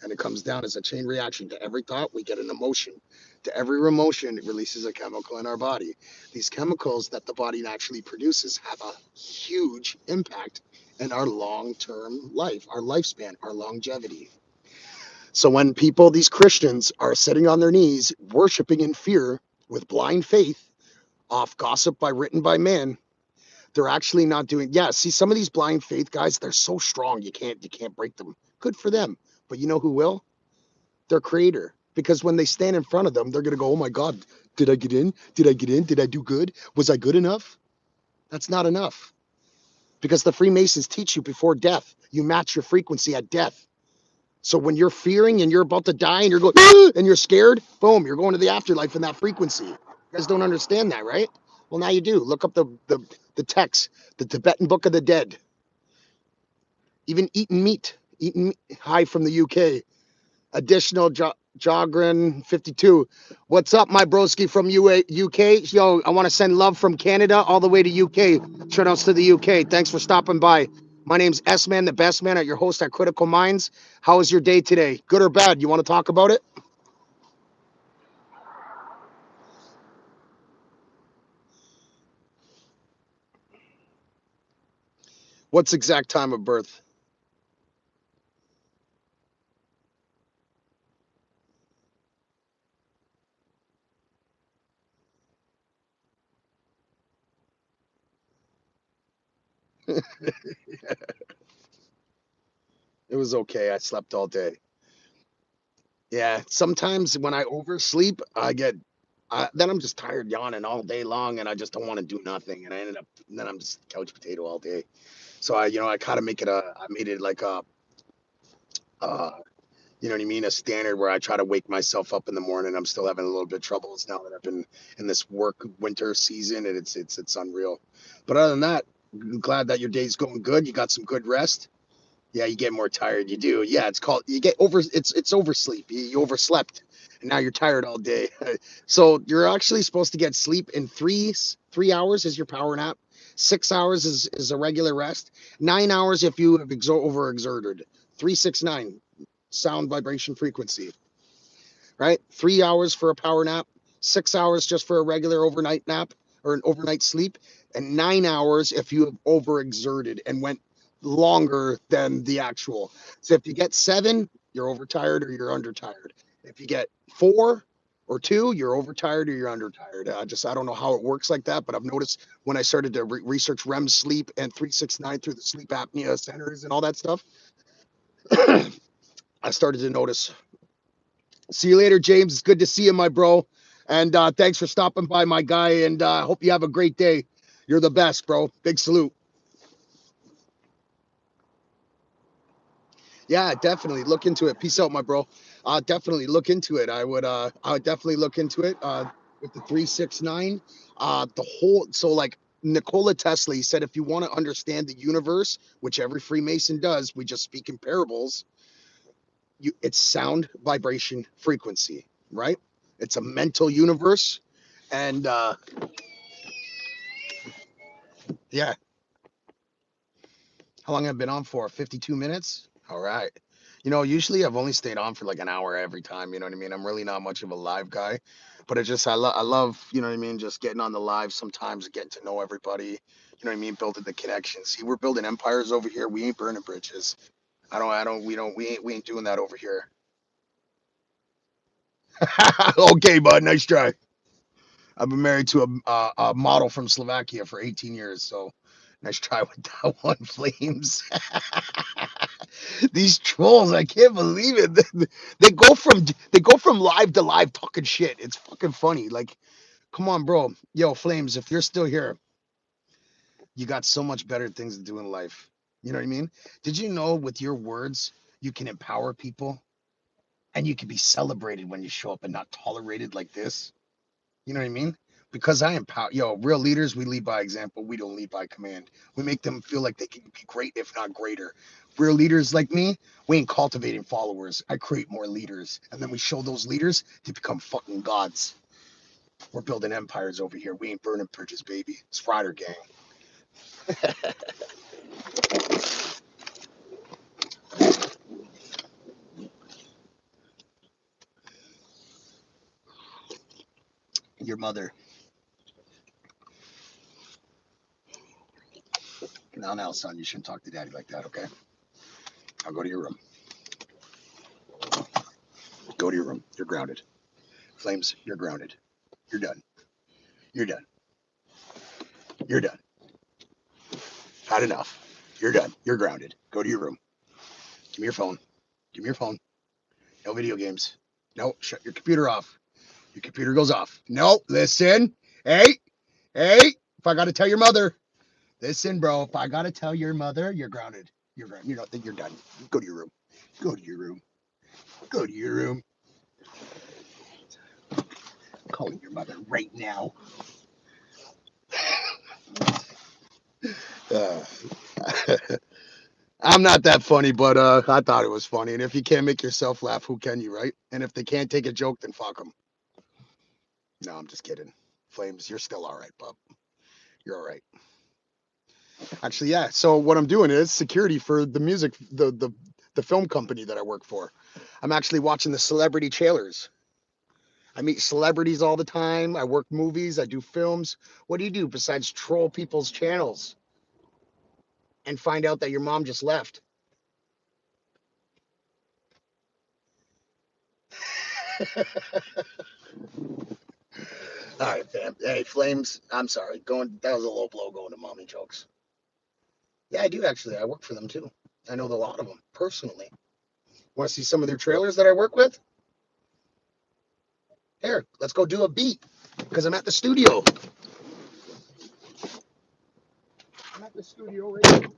And it comes down as a chain reaction. To every thought, we get an emotion. To every emotion, it releases a chemical in our body. These chemicals that the body naturally produces have a huge impact in our long-term life, our lifespan, our longevity. So when people, these Christians, are sitting on their knees, worshiping in fear with blind faith, off gossip written by man, they're actually not doing. Yeah, see, some of these blind faith guys, they're so strong, you can't break them. Good for them. But you know who will? Their creator. Because when they stand in front of them, they're going to go, oh my God, did I get in? Did I get in? Did I do good? Was I good enough? That's not enough. Because the Freemasons teach you before death, you match your frequency at death. So when you're fearing and you're about to die and you're going, "Ah!" and you're scared, boom, you're going to the afterlife in that frequency. You guys don't understand that, right? Well, now you do. Look up the text, the Tibetan Book of the Dead. Even eating high from the UK. Additional Jogren 52. What's up, my broski from UK? Yo, I want to send love from Canada all the way to UK. Shout outs to the UK. Thanks for stopping by. My name's S Man, the best man, at your host at Critical Minds. How was your day today? Good or bad? You want to talk about it? What's exact time of birth? It was okay. I slept all day. Yeah, sometimes when I oversleep, I get Then I'm just tired yawning all day long, and I just don't want to do nothing. And I ended up, then I'm just couch potato all day. So I kind of I made it like uh, you know what I mean, a standard where I try to wake myself up in the morning. I'm still having a little bit of troubles now that I've been in this work winter season, and it's unreal. But other than that, I'm glad that your day's going good. You got some good rest. Yeah, you get more tired. You do. Yeah, it's called you get over. It's oversleep. You overslept, and now you're tired all day. So you're actually supposed to get sleep in 3 hours is your power nap. 6 hours is a regular rest. 9 hours if you have overexerted. 369 sound vibration frequency, right? 3 hours for a power nap, 6 hours just for a regular overnight nap or an overnight sleep, and 9 hours if you have overexerted and went longer than the actual. So if you get seven, you're overtired or you're undertired. If you get four or two, you're overtired or you're undertired. I don't know how it works like that, but I've noticed when I started to research REM sleep and 369 through the sleep apnea centers and all that stuff, I started to notice. See you later, James. It's good to see you, my bro. And thanks for stopping by, my guy. And I hope you have a great day. You're the best, bro. Big salute. Yeah, definitely look into it. Peace out, my bro. Definitely look into it. I would definitely look into it. With the 369, the whole. So like Nikola Tesla, he said, if you want to understand the universe, which every Freemason does, we just speak in parables. It's sound, vibration, frequency, right? It's a mental universe, and yeah. How long have I been on for? 52 minutes? All right. Usually I've only stayed on for like an hour every time. You know what I mean? I'm really not much of a live guy, but I love, you know what I mean? Just getting on the live sometimes, getting to know everybody. You know what I mean? Building the connections. See, we're building empires over here. We ain't burning bridges. We ain't doing that over here. Okay, bud. Nice try. I've been married to a model from Slovakia for 18 years. So nice try with that one, Flames. These trolls, I can't believe it. They go from live to live talking shit. It's fucking funny. Like, come on, bro. Yo, Flames, if you're still here, you got so much better things to do in life. You know what I mean? Did you know with your words you can empower people and you can be celebrated when you show up and not tolerated like this? You know what I mean? Because I empower, real leaders, we lead by example. We don't lead by command. We make them feel like they can be great, if not greater. Real leaders like me, we ain't cultivating followers. I create more leaders. And then we show those leaders to become fucking gods. We're building empires over here. We ain't burning bridges, baby. It's Rider Gang. Your mother. Now, son, you shouldn't talk to daddy like that, okay? I'll go to your room. Go to your room. You're grounded. Flames, you're grounded. You're done. You're done. You're done. Had enough. You're done. You're grounded. Go to your room. Give me your phone. Give me your phone. No video games. No, shut your computer off. Your computer goes off. No, listen. Hey, hey, if I got to tell your mother, listen, bro, if I got to tell your mother, you're grounded. You're grounded. You're done. Go to your room. Go to your room. Go to your room. I'm calling your mother right now. Uh, I'm not that funny, but I thought it was funny. And if you can't make yourself laugh, who can you, right? And if they can't take a joke, then fuck them. No, I'm just kidding. Flames, you're still all right, bub. You're all right. Actually, yeah. So what I'm doing is security for the music, the film company that I work for. I'm actually watching the celebrity trailers. I meet celebrities all the time. I work movies. I do films. What do you do besides troll people's channels and find out that your mom just left? All right, fam. Hey, Flames. I'm sorry. That was a low blow going to mommy jokes. Yeah, I do actually. I work for them too. I know a lot of them personally. Want to see some of their trailers that I work with? Here, let's go do a beat. Because I'm at the studio. I'm at the studio right now.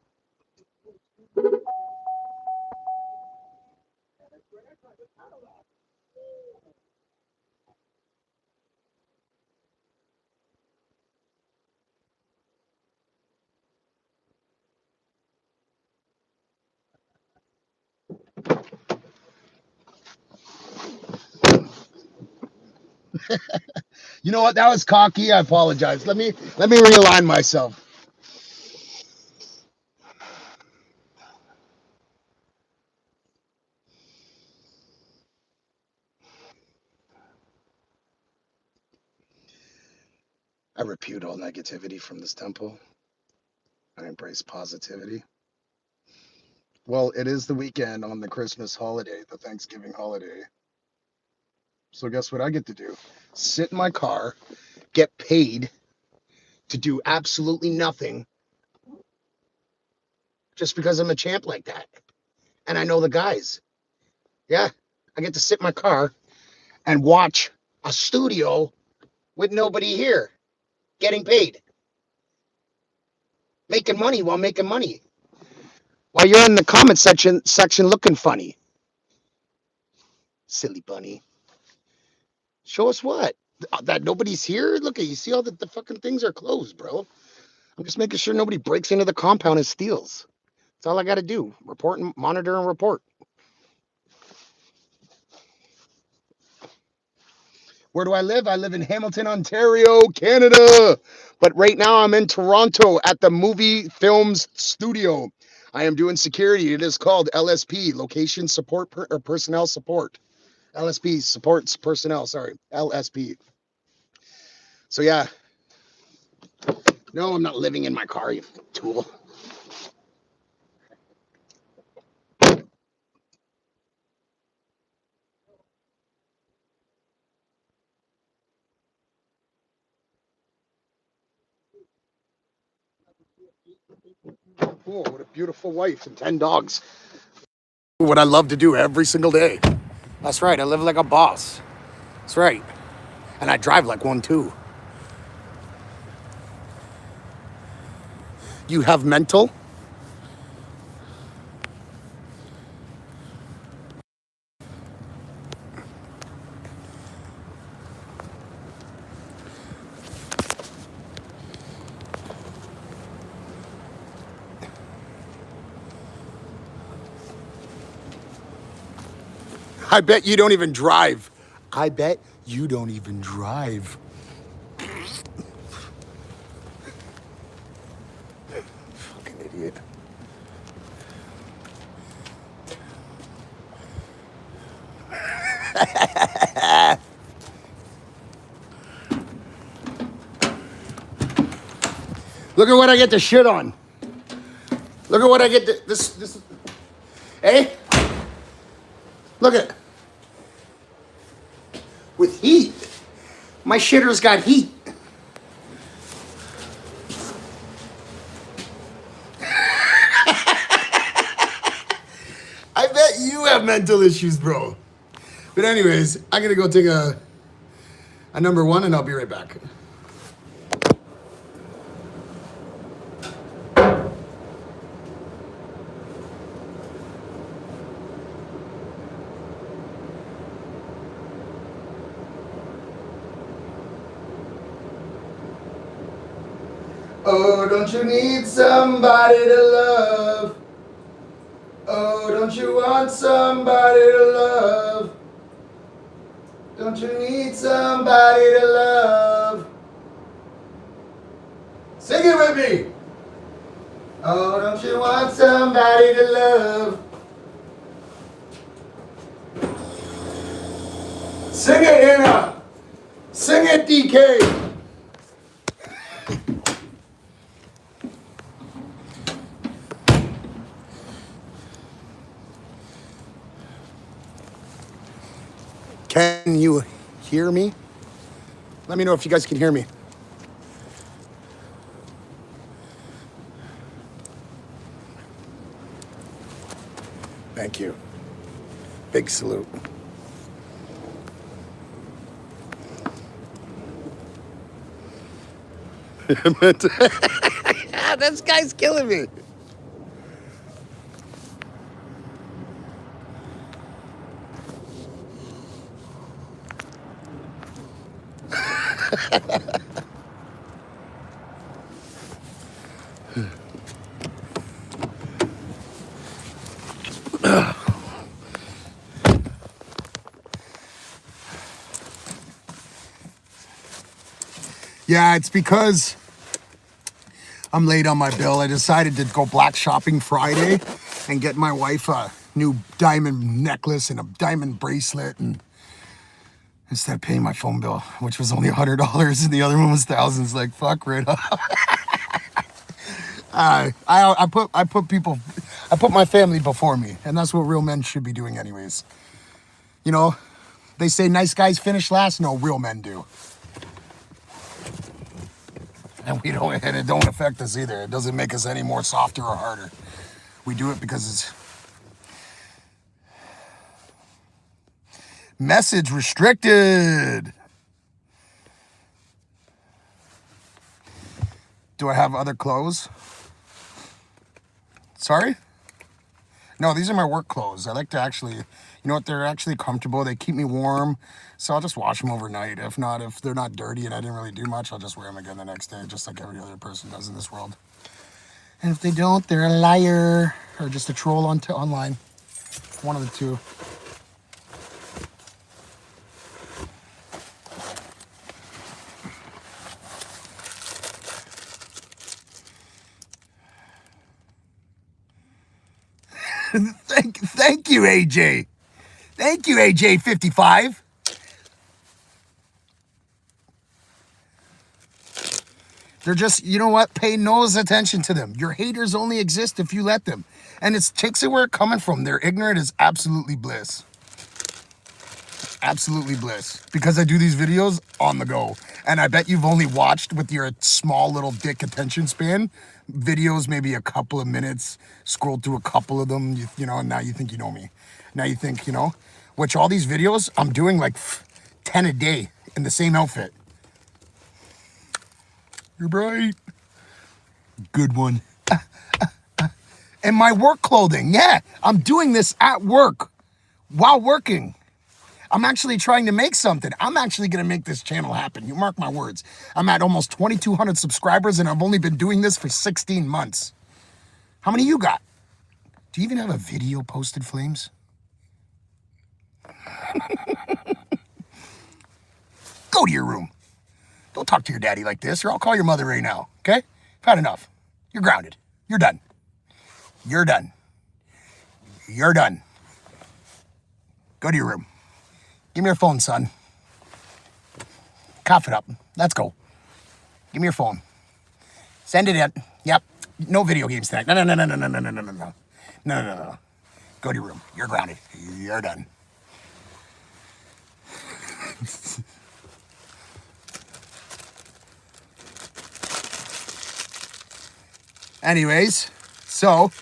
You know what? That was cocky. I apologize. Let me realign myself. I repute all negativity from this temple. I embrace positivity. Well, it is the weekend on the Christmas holiday, the Thanksgiving holiday. So guess what I get to do? Sit in my car, get paid to do absolutely nothing just because I'm a champ like that. And I know the guys. Yeah, I get to sit in my car and watch a studio with nobody here, getting paid, making money while making money. While you're in the comment section looking funny. Silly bunny. Show us what? That nobody's here? Look at you see all the fucking things are closed, bro. I'm just making sure nobody breaks into the compound and steals. That's all I gotta do. Report and monitor and report. Where do I live? I live in Hamilton, Ontario, Canada. But right now I'm in Toronto at the Movie Films Studio. I am doing security. It is called LSP, Location Support or Personnel Support. LSP supports personnel, sorry. LSP. So yeah. No, I'm not living in my car, you tool. Cool. What a beautiful wife and 10 dogs. What I love to do every single day. That's right. I live like a boss. That's right. And I drive like one too. You have mental? I bet you don't even drive. I bet you don't even drive. Fucking idiot. Look at what I get to shit on. Look at what I get to, this. Hey? Look at it. With heat. My shitter's got heat. I bet you have mental issues, bro. But anyways, I gotta go take a number one and I'll be right back. Oh, don't you need somebody to love? Oh, don't you want somebody to love? Don't you need somebody to love? Sing it with me. Oh, don't you want somebody to love? Sing it, Anna. Sing it, DK. Can you hear me? Let me know if you guys can hear me. Thank you. Big salute. This guy's killing me. Yeah, it's because I'm late on my bill. I decided to go black shopping Friday and get my wife a new diamond necklace and a diamond bracelet, and instead of paying my phone bill, which was only $100 and the other one was thousands. Like, fuck right up. I put my family before me, and that's what real men should be doing anyways. You know, they say nice guys finish last. No, real men do. And it don't affect us either. It doesn't make us any more softer or harder. We do it because it's message restricted. Do I have other clothes? Sorry? No, these are my work clothes. I like to actually, you know what, they're actually comfortable. They keep me warm. So I'll just wash them overnight. If they're not dirty and I didn't really do much, I'll just wear them again the next day, just like every other person does in this world. And if they don't, they're a liar or just a troll online. One of the two. Thank you, AJ. Thank you, AJ55. They're just, you know what? Pay no attention to them. Your haters only exist if you let them. And it's takes it where it's coming from. They're ignorant is absolutely bliss. Absolutely bliss. Because I do these videos on the go. And I bet you've only watched, with your small little dick attention span, videos maybe a couple of minutes, scrolled through a couple of them, you know, and now you think you know me. Now you think, you know, which all these videos, I'm doing like 10 a day in the same outfit. You're bright. Good one. And my work clothing. Yeah, I'm doing this at work while working. I'm actually trying to make something. I'm actually going to make this channel happen. You mark my words. I'm at almost 2,200 subscribers and I've only been doing this for 16 months. How many you got? Do you even have a video posted, Flames? Go to your room. Don't talk to your daddy like this, or I'll call your mother right now, okay? I've had enough. You're grounded. You're done. You're done. You're done. Go to your room. Give me your phone, son. Cough it up. Let's go. Give me your phone. Send it in. Yep. No video games tonight. No. Go to your room. You're grounded. You're done. Anyways, so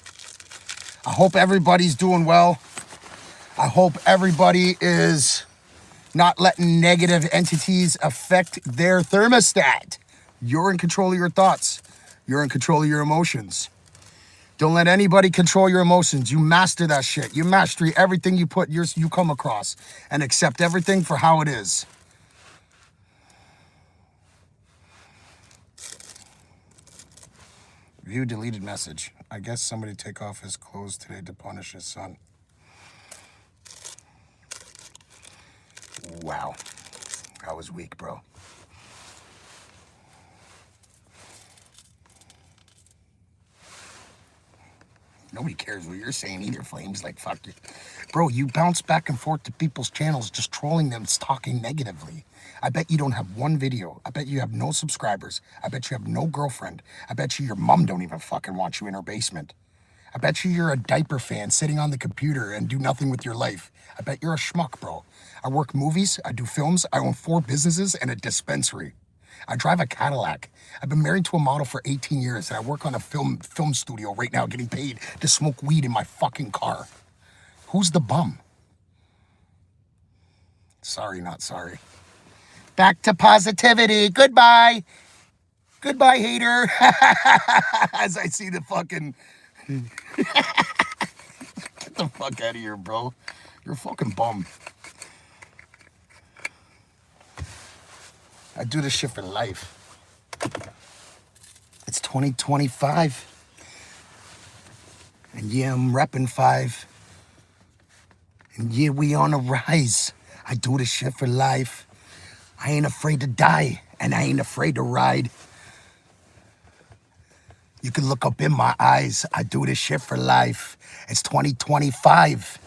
I hope everybody's doing well. I hope everybody is not letting negative entities affect their thermostat. You're in control of your thoughts. You're in control of your emotions. Don't let anybody control your emotions. You master that shit. You mastery everything you come across, and accept everything for how it is. View deleted message. I guess somebody take off his clothes today to punish his son. Wow. That was weak, bro. Nobody cares what you're saying either, Flames. Like, fuck you. Bro, you bounce back and forth to people's channels just trolling them, talking negatively. I bet you don't have one video. I bet you have no subscribers. I bet you have no girlfriend. I bet you your mom don't even fucking want you in her basement. I bet you're a diaper fan sitting on the computer and do nothing with your life. I bet you're a schmuck, bro. I work movies, I do films, I own 4 businesses and a dispensary. I drive a Cadillac. I've been married to a model for 18 years, and I work on a film studio right now getting paid to smoke weed in my fucking car. Who's the bum? Sorry, not sorry. Back to positivity. Goodbye. Goodbye, hater. As I see the fucking get the fuck out of here, bro. You're a fucking bum. I do this shit for life. It's 2025, and yeah, I'm repping five, and yeah, we on a rise. I do this shit for life. I ain't afraid to die, and I ain't afraid to ride. You can look up in my eyes. I do this shit for life. It's 2025.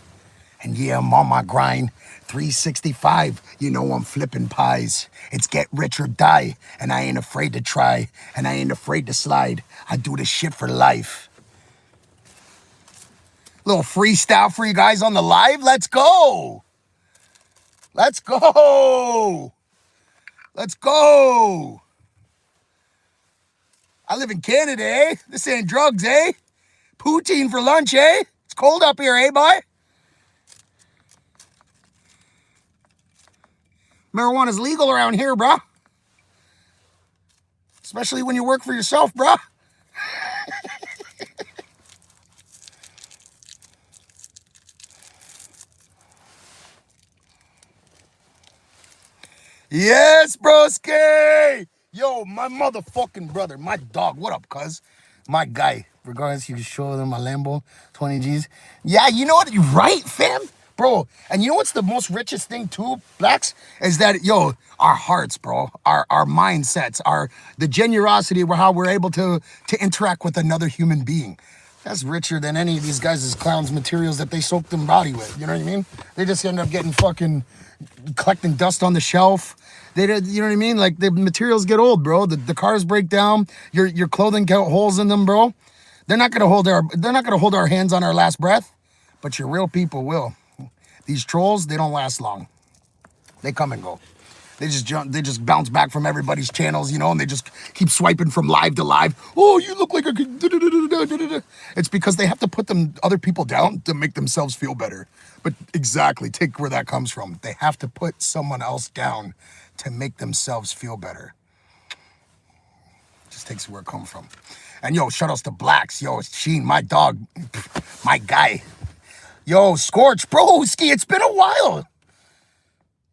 And yeah, I'm on my grind. 365, you know I'm flipping pies. It's get rich or die, and I ain't afraid to try, and I ain't afraid to slide. I do this shit for life. Little freestyle for you guys on the live. Let's go. Let's go. Let's go. I live in Canada, eh? This ain't drugs, eh? Poutine for lunch, eh? It's cold up here, eh, boy? Marijuana's legal around here, bruh. Especially when you work for yourself, bruh. Yes, broski! Yo, my motherfucking brother, my dog. What up, cuz? My guy. Regardless, you can show them my Lambo, 20 G's. Yeah, you know what? You're right, fam. Bro, and you know what's the most richest thing too, Blacks? Is that, yo, our hearts, bro. Our mindsets, the generosity, how we're able to interact with another human being. That's richer than any of these guys' clowns materials that they soak them body with. You know what I mean? They just end up getting fucking collecting dust on the shelf. They did, you know what I mean? Like the materials get old, bro. The cars break down. Your clothing got holes in them, bro. They're not gonna hold our hands on our last breath, but your real people will. These trolls, they don't last long. They come and go. They just bounce back from everybody's channels, you know, and they just keep swiping from live to live. Oh, you look like a. It's because they have to put them other people down to make themselves feel better. But exactly, take where that comes from. They have to put someone else down to make themselves feel better. Just takes where it comes from. And yo, shout outs to Blacks. Yo, it's Sheen, my dog, my guy. Yo, Scorch, broski, it's been a while.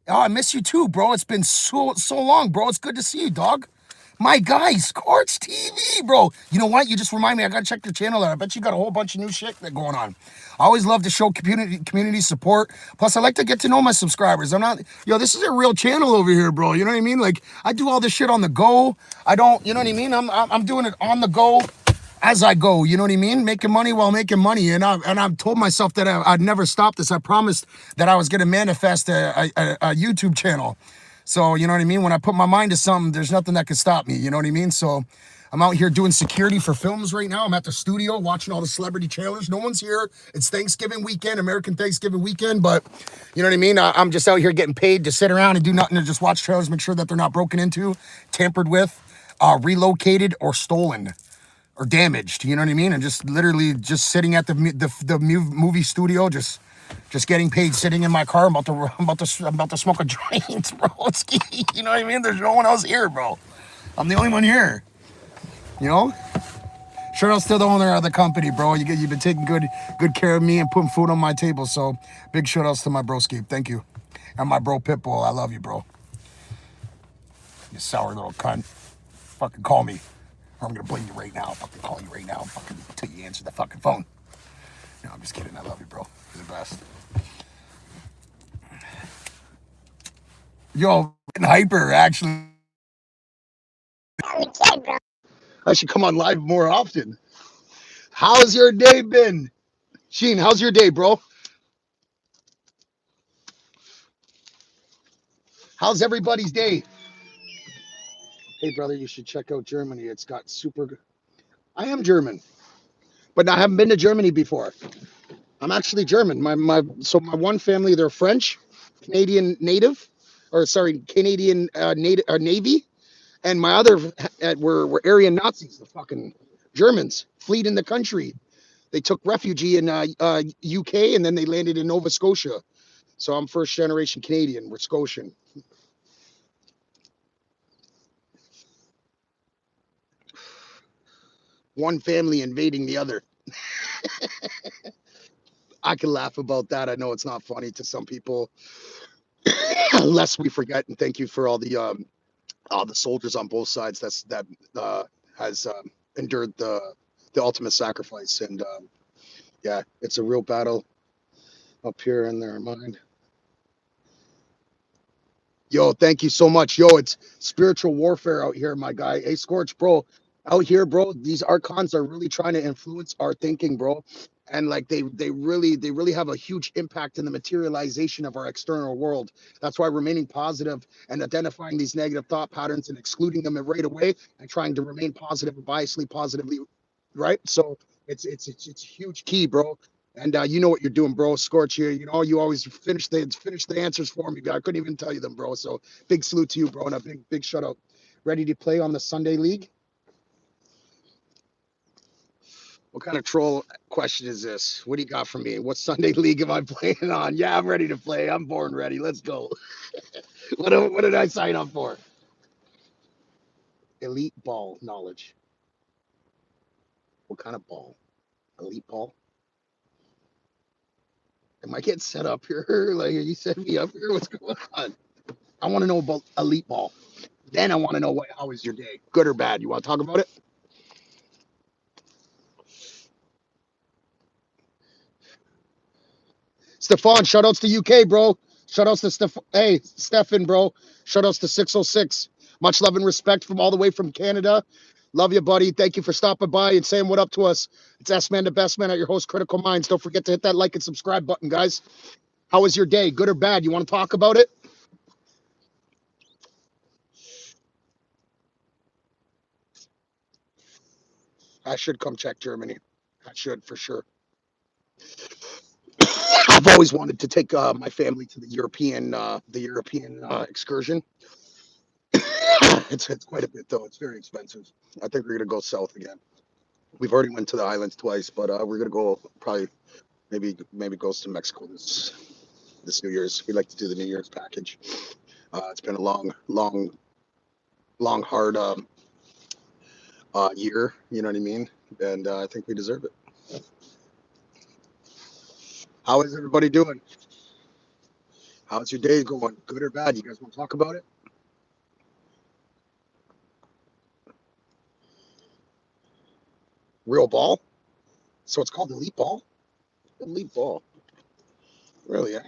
Oh, I miss you too, bro. It's been so long, bro. It's good to see you, dog. My guy, Scorch TV, bro. You know what? You just remind me. I gotta check your channel out. I bet you got a whole bunch of new shit that going on. I always love to show community support. Plus, I like to get to know my subscribers. I'm not, yo, this is a real channel over here, bro. You know what I mean? Like, I do all this shit on the go. I don't, you know what I mean? I'm doing it on the go as I go, you know what I mean? Making money while making money. And I've told myself that I'd never stop this. I promised that I was going to manifest a YouTube channel. So, you know what I mean? When I put my mind to something, there's nothing that can stop me. You know what I mean? So I'm out here doing security for films right now. I'm at the studio watching all the celebrity trailers. No one's here. It's Thanksgiving weekend, American Thanksgiving weekend. But you know what I mean? I'm just out here getting paid to sit around and do nothing, to just watch trailers, make sure that they're not broken into, tampered with, relocated, or stolen or damaged, you know what I mean? And just literally just sitting at the movie studio, just getting paid, sitting in my car. I'm about to smoke a joint, bro. You know what I mean? There's no one else here, bro. I'm the only one here. You know? Sure, I'm still the owner of the company, bro. You've been taking good care of me and putting food on my table. So big shout outs to my broski. Thank you. And my bro Pitbull. I love you, bro. You sour little cunt. Fucking call me. Or I'm gonna blame you right now. I'll fucking call you right now. Fucking till you answer the fucking phone. No, I'm just kidding. I love you, bro. You're the best. Yo, hyper actually. I should come on live more often. How's your day been? Sheen, how's your day, bro? How's everybody's day? Hey, brother, you should check out Germany. It's got super good. I am German, but I haven't been to Germany before. I'm actually German. My one family, they're French, Canadian native, or sorry, Canadian native Navy, and my other were Aryan Nazis, the fucking Germans, fleed in the country. They took refugee in UK, and then they landed in Nova Scotia. So I'm first generation Canadian. We're Scotian. one family invading the other. I can laugh about that. I know it's not funny to some people, lest we forget. And thank you for all the soldiers on both sides. That uh, has endured the ultimate sacrifice. And yeah, it's a real battle up here in their mind. Yo, thank you so much. Yo, it's spiritual warfare out here, my guy. Hey, Scorch, bro, out here, bro. These archons are really trying to influence our thinking, bro. And like they really have a huge impact in the materialization of our external world. That's why remaining positive and identifying these negative thought patterns and excluding them right away and trying to remain positive and biasly positively, right? So it's a huge key, bro. And you know what you're doing, bro. Scorch here. You know, you always finish the answers for me. I couldn't even tell you them, bro. So big salute to you, bro, and a big shout out. Ready to play on the Sunday League? What kind of troll question is this? What do you got for me? What Sunday League am I playing on? Yeah, I'm ready to play. I'm born ready. Let's go. What did I sign up for? Elite ball knowledge. What kind of ball? Elite ball? Am I getting set up here? Like, are you setting me up here? What's going on? I want to know about elite ball. Then I want to know how was your day? Good or bad? You want to talk about it? Stefan, shout outs to UK, bro. Shout outs to Hey, Stefan, bro. Shout outs to 606. Much love and respect from all the way from Canada. Love you, buddy. Thank you for stopping by and saying what up to us. It's S Man the Best Man at your host, Critical Minds. Don't forget to hit that like and subscribe button, guys. How was your day? Good or bad? You want to talk about it? I should come check Germany. I should for sure. I've always wanted to take my family to the European excursion. It's quite a bit though. It's very expensive. I think we're gonna go south again. We've already went to the islands twice, but we're gonna go probably maybe goes to Mexico this New Year's. We like to do the New Year's package. It's been a long, hard year. You know what I mean? And I think we deserve it. How is everybody doing? How's your day going? Good or bad? You guys want to talk about it? Real ball. So it's called elite ball. Elite ball. Really? Eh?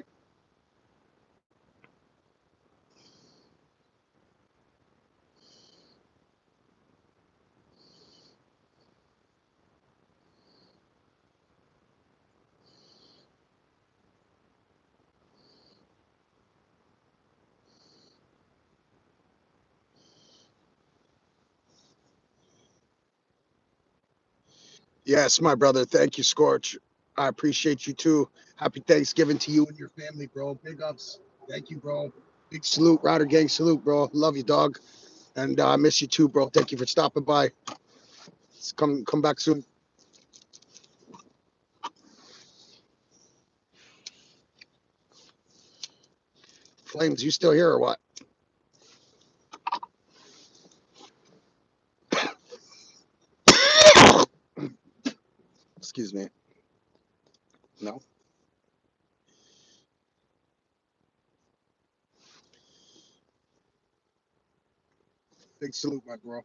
Yes, my brother. Thank you, Scorch. I appreciate you too. Happy Thanksgiving to you and your family, bro. Big ups. Thank you, bro. Big salute, Rider Gang salute, bro. Love you, dog. And I miss you too, bro. Thank you for stopping by. Come back soon. Flames, you still here or what? Excuse me. No. Big salute, my bro.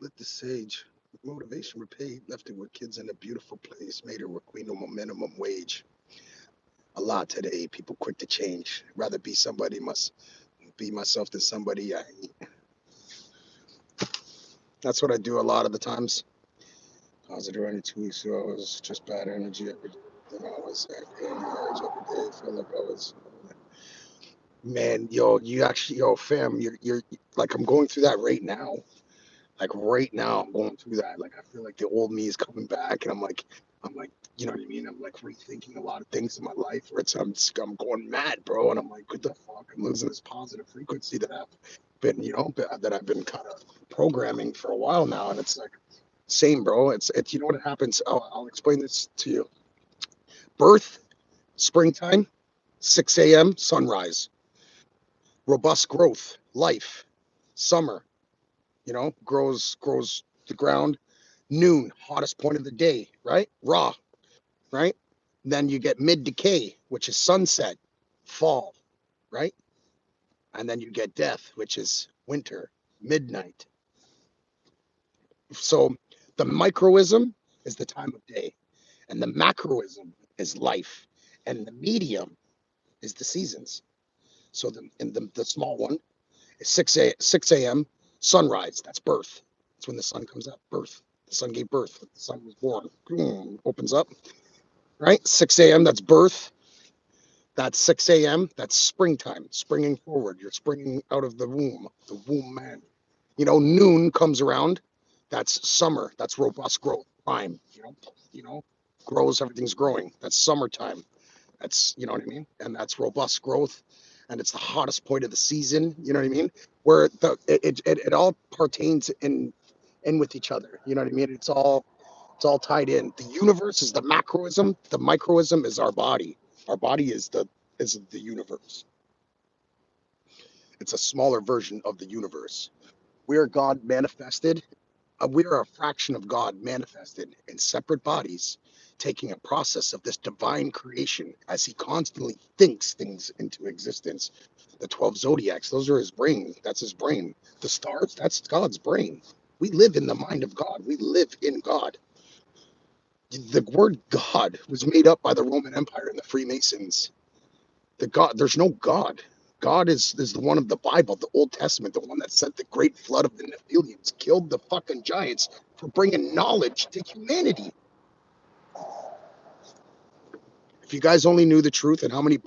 Lit the sage. Motivation repaid. Left it with kids in a beautiful place. Made her work queen on a minimum wage. A lot today. People quick to change. Rather be somebody must be myself than somebody I ain't. That's what I do a lot of the times. Positive energy 2 weeks ago. It was just bad energy every day. Then I was at marriage every day. Felt like I was man, yo, fam, you're like I'm going through that right now. Like right now, I'm going through that. Like I feel like the old me is coming back, and I'm like, you know what I mean? I'm like rethinking a lot of things in my life. Where I'm going mad, bro, and I'm like, what the fuck? I'm losing this positive frequency that I have. been, that I've been kind of programming for a while now, and it's like same, bro. It's you know what happens. I'll explain this to you. Birth, springtime, 6 a.m. sunrise, robust growth, life, summer, grows the ground, noon, hottest point of the day, right? Raw, right? Then you get mid decay, which is sunset, fall, right? And then you get death, which is winter, midnight. So the microism is the time of day, and the macroism is life, and the medium is the seasons. So the small one is 6 a.m. sunrise. That's birth. That's when the sun comes up. Birth. The sun gave birth. The sun was born. Boom, opens up. Right. 6 a.m. That's birth. That's 6 a.m. That's springtime. Springing forward. You're springing out of the womb. The womb man. Noon comes around. That's summer. That's robust growth. Prime. You know, grows. Everything's growing. That's summertime. That's, you know what I mean? And that's robust growth. And it's the hottest point of the season. You know what I mean? Where it all pertains in with each other. You know what I mean? It's all tied in. The universe is the macroism. The microism is our body. Our body is the universe. It's a smaller version of the universe. We are God manifested. We are a fraction of God manifested in separate bodies, taking a process of this divine creation as he constantly thinks things into existence. The 12 zodiacs, those are his brain. That's his brain. The stars, that's God's brain. We live in the mind of God. We live in God. The word God was made up by the Roman Empire and the Freemasons. There's no God. God is the one of the Bible, the Old Testament, the one that sent the great flood of the Nephilims, killed the fucking giants for bringing knowledge to humanity. If you guys only knew the truth and how many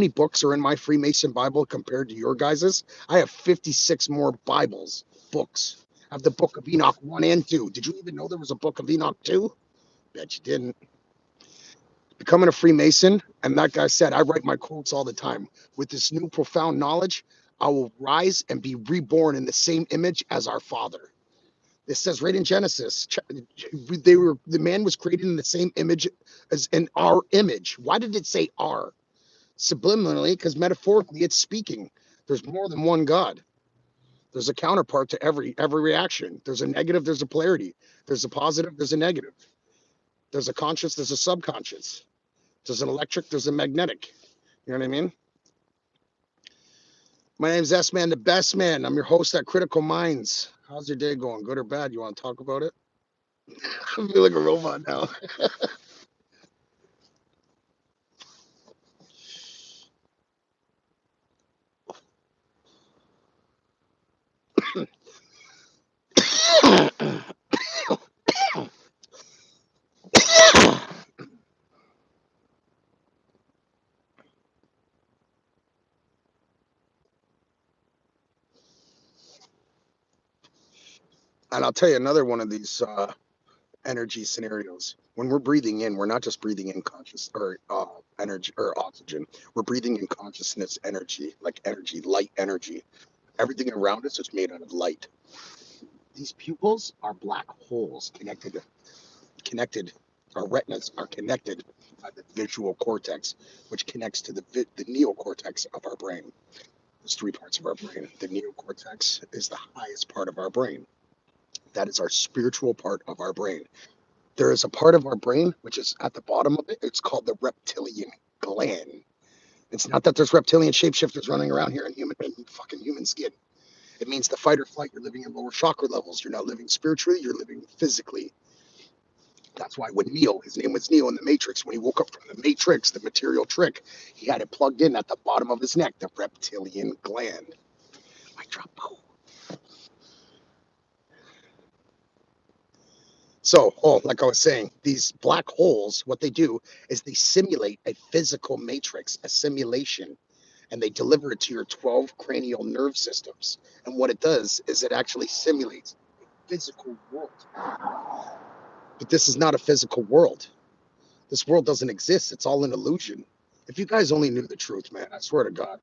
books are in my Freemason Bible compared to your guys's? I have 56 more Bibles, books. I have the Book of Enoch 1 and 2. Did you even know there was a Book of Enoch 2? Bet you didn't. Becoming a Freemason, and that guy said, I write my quotes all the time. With this new profound knowledge, I will rise and be reborn in the same image as our Father. It says right in Genesis, the man was created in the same image as in our image. Why did it say our? Subliminally, because metaphorically, it's speaking. There's more than one God. There's a counterpart to every reaction. There's a negative, there's a polarity. There's a positive, there's a negative. There's a conscious, there's a subconscious. There's an electric, there's a magnetic. You know what I mean? My name's S Man, the best man. I'm your host at Critical Minds. How's your day going? Good or bad? You want to talk about it? I feel like a robot now. And I'll tell you another one of these energy scenarios. When we're breathing in, we're not just breathing in conscious or energy or oxygen. We're breathing in consciousness energy, like energy, light energy. Everything around us is made out of light. These pupils are black holes connected. Our retinas are connected by the visual cortex, which connects to the neocortex of our brain. There's three parts of our brain. The neocortex is the highest part of our brain. That is our spiritual part of our brain. There is a part of our brain which is at the bottom of it. It's called the reptilian gland. It's not that there's reptilian shapeshifters running around here in fucking human skin. It means the fight or flight. You're living in lower chakra levels. You're not living spiritually. You're living physically. That's why when Neo, his name was Neo in the Matrix, when he woke up from the Matrix, the material trick, he had it plugged in at the bottom of his neck, the reptilian gland. I drop. So, like I was saying, these black holes, what they do is they simulate a physical matrix, a simulation, and they deliver it to your 12 cranial nerve systems. And what it does is it actually simulates a physical world. But this is not a physical world. This world doesn't exist. It's all an illusion. If you guys only knew the truth, man, I swear to God.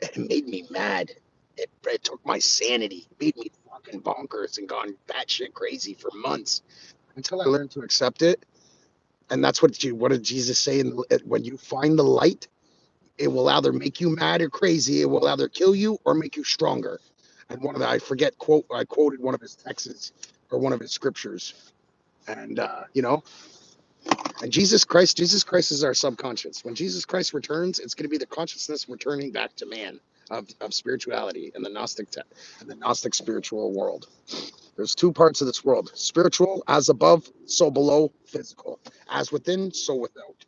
And it made me mad. It took my sanity, made me fucking bonkers and gone batshit crazy for months until I learned to accept it. And that's what did Jesus say? When you find the light, it will either make you mad or crazy. It will either kill you or make you stronger. And one of the I forget quote I quoted one of his texts or one of his scriptures. And and Jesus Christ is our subconscious. When Jesus Christ returns, it's going to be the consciousness returning back to man of spirituality and the Gnostic spiritual world. There's two parts of this world: spiritual, as above, so below; physical, as within, so without.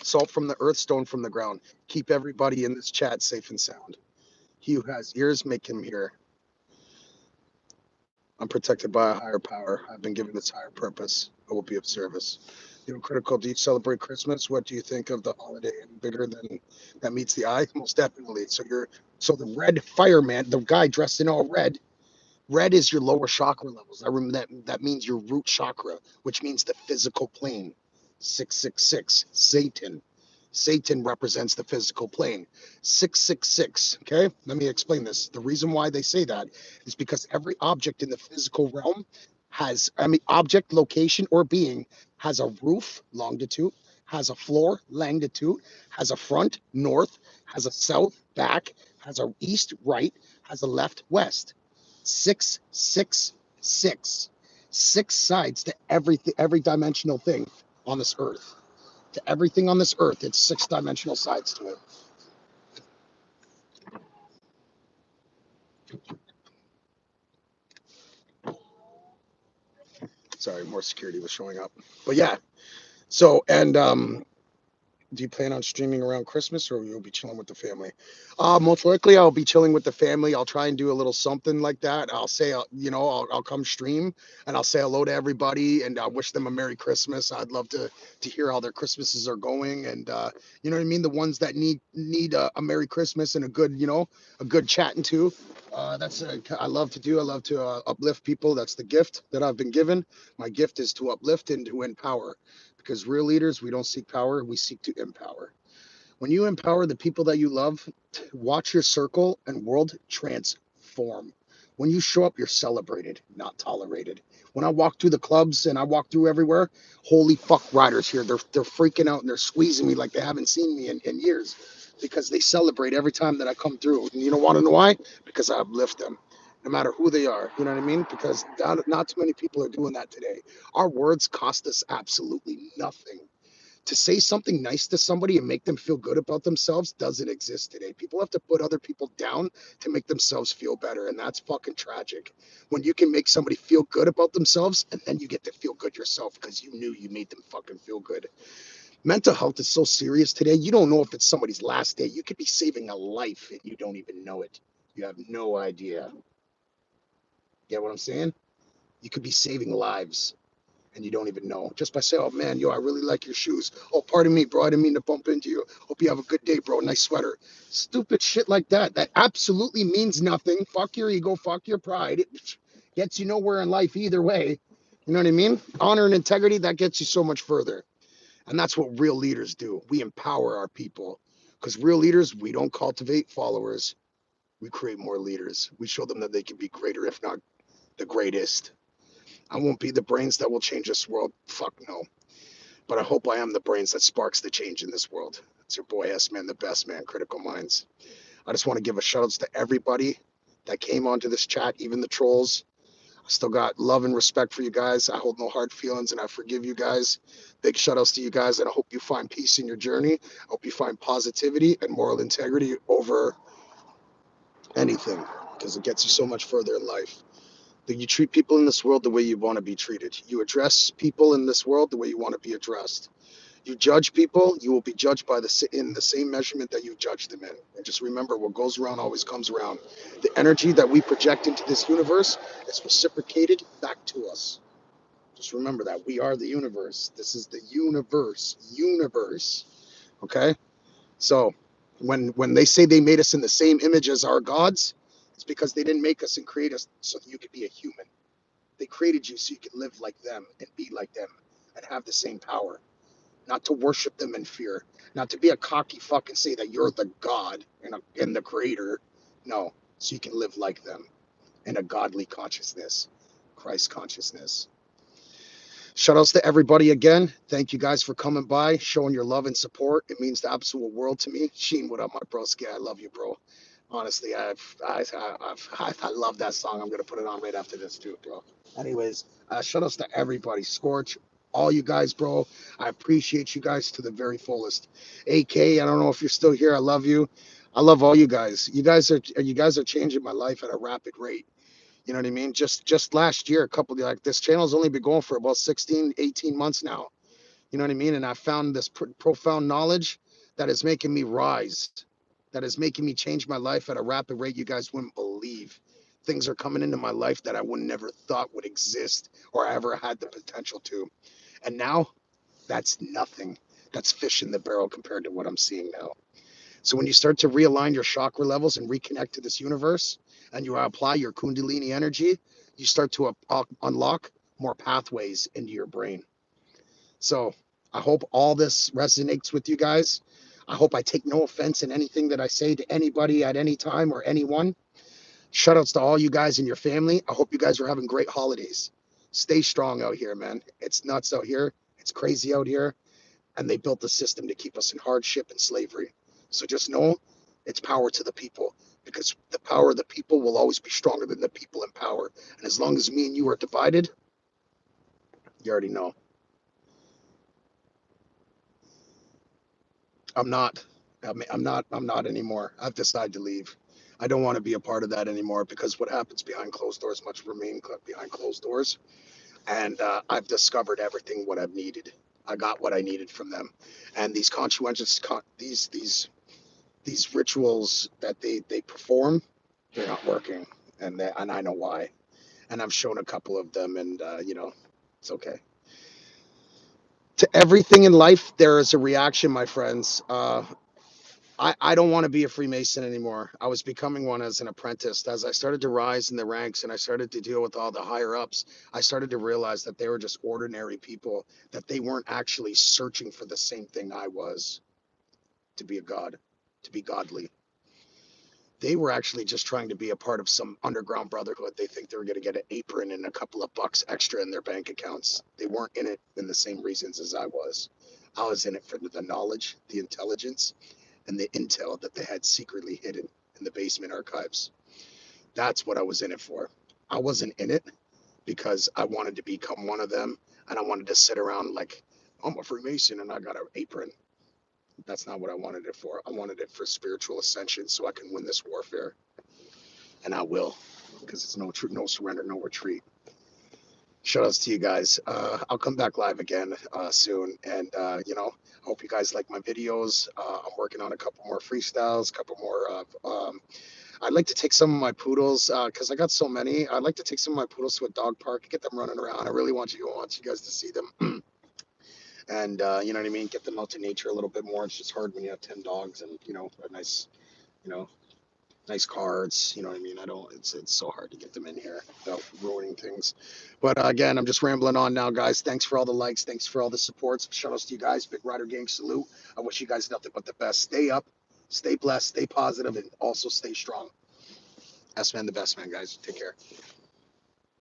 Salt from the earth, stone from the ground. Keep everybody in this chat safe and sound. He who has ears, make him hear. I'm protected by a higher power. I've been given this higher purpose. I will be of service. Critical. Do you celebrate Christmas? What do you think of the holiday? And bigger than that meets the eye? Most definitely. So the red fireman, the guy dressed in all red. Red is your lower chakra levels. I remember that means your root chakra, which means the physical plane. 666, Satan. Satan represents the physical plane. 666, okay? Let me explain this. The reason why they say that is because every object in the physical realm object, location, or being has a roof, longitude, has a floor, longitude, has a front, north, has a south, back, has a east, right, has a left, west. 666. Six sides to every dimensional thing on this earth. To everything on this earth, it's six dimensional sides to it. Sorry, more security was showing up. But yeah, so and do you plan on streaming around Christmas or you'll be chilling with the family? Most likely I'll be chilling with the family. I'll try and do a little something like that. I'll say, I'll come stream and I'll say hello to everybody and I'll wish them a Merry Christmas. I'd love to hear how their Christmases are going. And, you know what I mean? The ones that need a Merry Christmas and a good chatting to. I love to do. I love to uplift people. That's the gift that I've been given. My gift is to uplift and to empower. Because real leaders, we don't seek power, we seek to empower. When you empower the people that you love, watch your circle and world transform. When you show up, you're celebrated, not tolerated. When I walk through the clubs and I walk through everywhere, holy fuck, riders here. They're freaking out and they're squeezing me like they haven't seen me in years because they celebrate every time that I come through. And you don't want to know why? Because I uplift them. No matter who they are, you know what I mean? Because not too many people are doing that today. Our words cost us absolutely nothing. To say something nice to somebody and make them feel good about themselves doesn't exist today. People have to put other people down to make themselves feel better, and that's fucking tragic. When you can make somebody feel good about themselves and then you get to feel good yourself because you knew you made them fucking feel good. Mental health is so serious today. You don't know if it's somebody's last day. You could be saving a life and you don't even know it. You have no idea. Get what I'm saying? You could be saving lives and you don't even know just by saying, "Oh man, yo, I really like your shoes. Oh, pardon me, bro. I didn't mean to bump into you. Hope you have a good day, bro. Nice sweater." Stupid shit like that. That absolutely means nothing. Fuck your ego. Fuck your pride. It gets you nowhere in life either way. You know what I mean? Honor and integrity, that gets you so much further. And that's what real leaders do. We empower our people. Because real leaders, we don't cultivate followers. We create more leaders. We show them that they can be greater, if not the greatest. I won't be the brains that will change this world. Fuck no. But I hope I am the brains that sparks the change in this world. It's your boy S Man, the best man, Critical Minds. I just want to give a shout outs to everybody that came onto this chat, even the trolls. I still got love and respect for you guys. I hold no hard feelings and I forgive you guys. Big shout outs to you guys, and I hope you find peace in your journey. I hope you find positivity and moral integrity over anything because it gets you so much further in life. That you treat people in this world the way you want to be treated. You address people in this world the way you want to be addressed. You judge people, you will be judged in the same measurement that you judge them in. And just remember, what goes around always comes around. The energy that we project into this universe is reciprocated back to us. Just remember that we are the universe. This is the universe. Okay? So when they say they made us in the same image as our gods, it's because they didn't make us and create us so that you could be a human. They created you so you could live like them and be like them and have the same power. not to worship them in fear, not to be a cocky fucking say that you're the God and the creator. No, so you can live like them in a godly consciousness, Christ consciousness. Shout outs to everybody again. Thank you guys for coming by, showing your love and support. It means the absolute world to me. Sheen, what up, my broski? I love you, bro. Honestly, I love that song. I'm gonna put it on right after this too, bro. Anyways, shout outs to everybody. Scorch, all you guys, bro. I appreciate you guys to the very fullest. AK, I don't know if you're still here. I love you. I love all you guys. You guys are changing my life at a rapid rate. You know what I mean? Just last year, a couple of like this channel's only been going for about 16, 18 months now. You know what I mean? And I found this profound knowledge that is making me rise, that is making me change my life at a rapid rate you guys wouldn't believe. Things are coming into my life that I would never thought would exist or ever had the potential to. And now that's nothing. That's fish in the barrel compared to what I'm seeing now. So when you start to realign your chakra levels and reconnect to this universe, and you apply your Kundalini energy, you start to unlock more pathways into your brain. So I hope all this resonates with you guys. I hope I take no offense in anything that I say to anybody at any time or anyone. Shout outs to all you guys and your family. I hope you guys are having great holidays. Stay strong out here, man. It's nuts out here. It's crazy out here, and they built the system to keep us in hardship and slavery. So just know it's power to the people, because the power of the people will always be stronger than the people in power. And as long as me and you are divided, you already know. I'm not. I'm not anymore. I've decided to leave. I don't want to be a part of that anymore, because what happens behind closed doors must remain behind closed doors. And I've discovered everything what I've needed. I got what I needed from them, and these conscientious, these rituals that they perform, they're not working, and I know why. And I've shown a couple of them, and it's okay. To everything in life, there is a reaction, my friends. I don't want to be a Freemason anymore. I was becoming one as an apprentice. As I started to rise in the ranks and I started to deal with all the higher ups, I started to realize that they were just ordinary people, that they weren't actually searching for the same thing I was, to be a god, to be godly. They were actually just trying to be a part of some underground brotherhood. They think they were going to get an apron and a couple of bucks extra in their bank accounts. They weren't in it in the same reasons as I was. I was in it for the knowledge, the intelligence, and the intel that they had secretly hidden in the basement archives. That's what I was in it for. I wasn't in it because I wanted to become one of them, and I wanted to sit around like I'm a Freemason and I got an apron. That's not what I wanted it for. I wanted it for spiritual ascension so I can win this warfare, and I will, because it's no truth, no surrender, no retreat. Shout outs to you guys. I'll come back live again soon, and I hope you guys like my videos. I'm working on a couple more freestyles, a couple more. I'd like to take some of my poodles because I got so many. I'd like to take some of my poodles to a dog park, get them running around. I really want you guys to see them, and you know what I mean. Get them out to nature a little bit more. It's just hard when you have 10 dogs and a nice, you know, nice cards. You know what I mean? I don't. It's so hard to get them in here without ruining things. But again, I'm just rambling on now, guys. Thanks for all the likes. Thanks for all the supports. Shout outs to you guys. Big Rider Gang salute. I wish you guys nothing but the best. Stay up, stay blessed, stay positive, and also stay strong. S man, the best man, guys. Take care.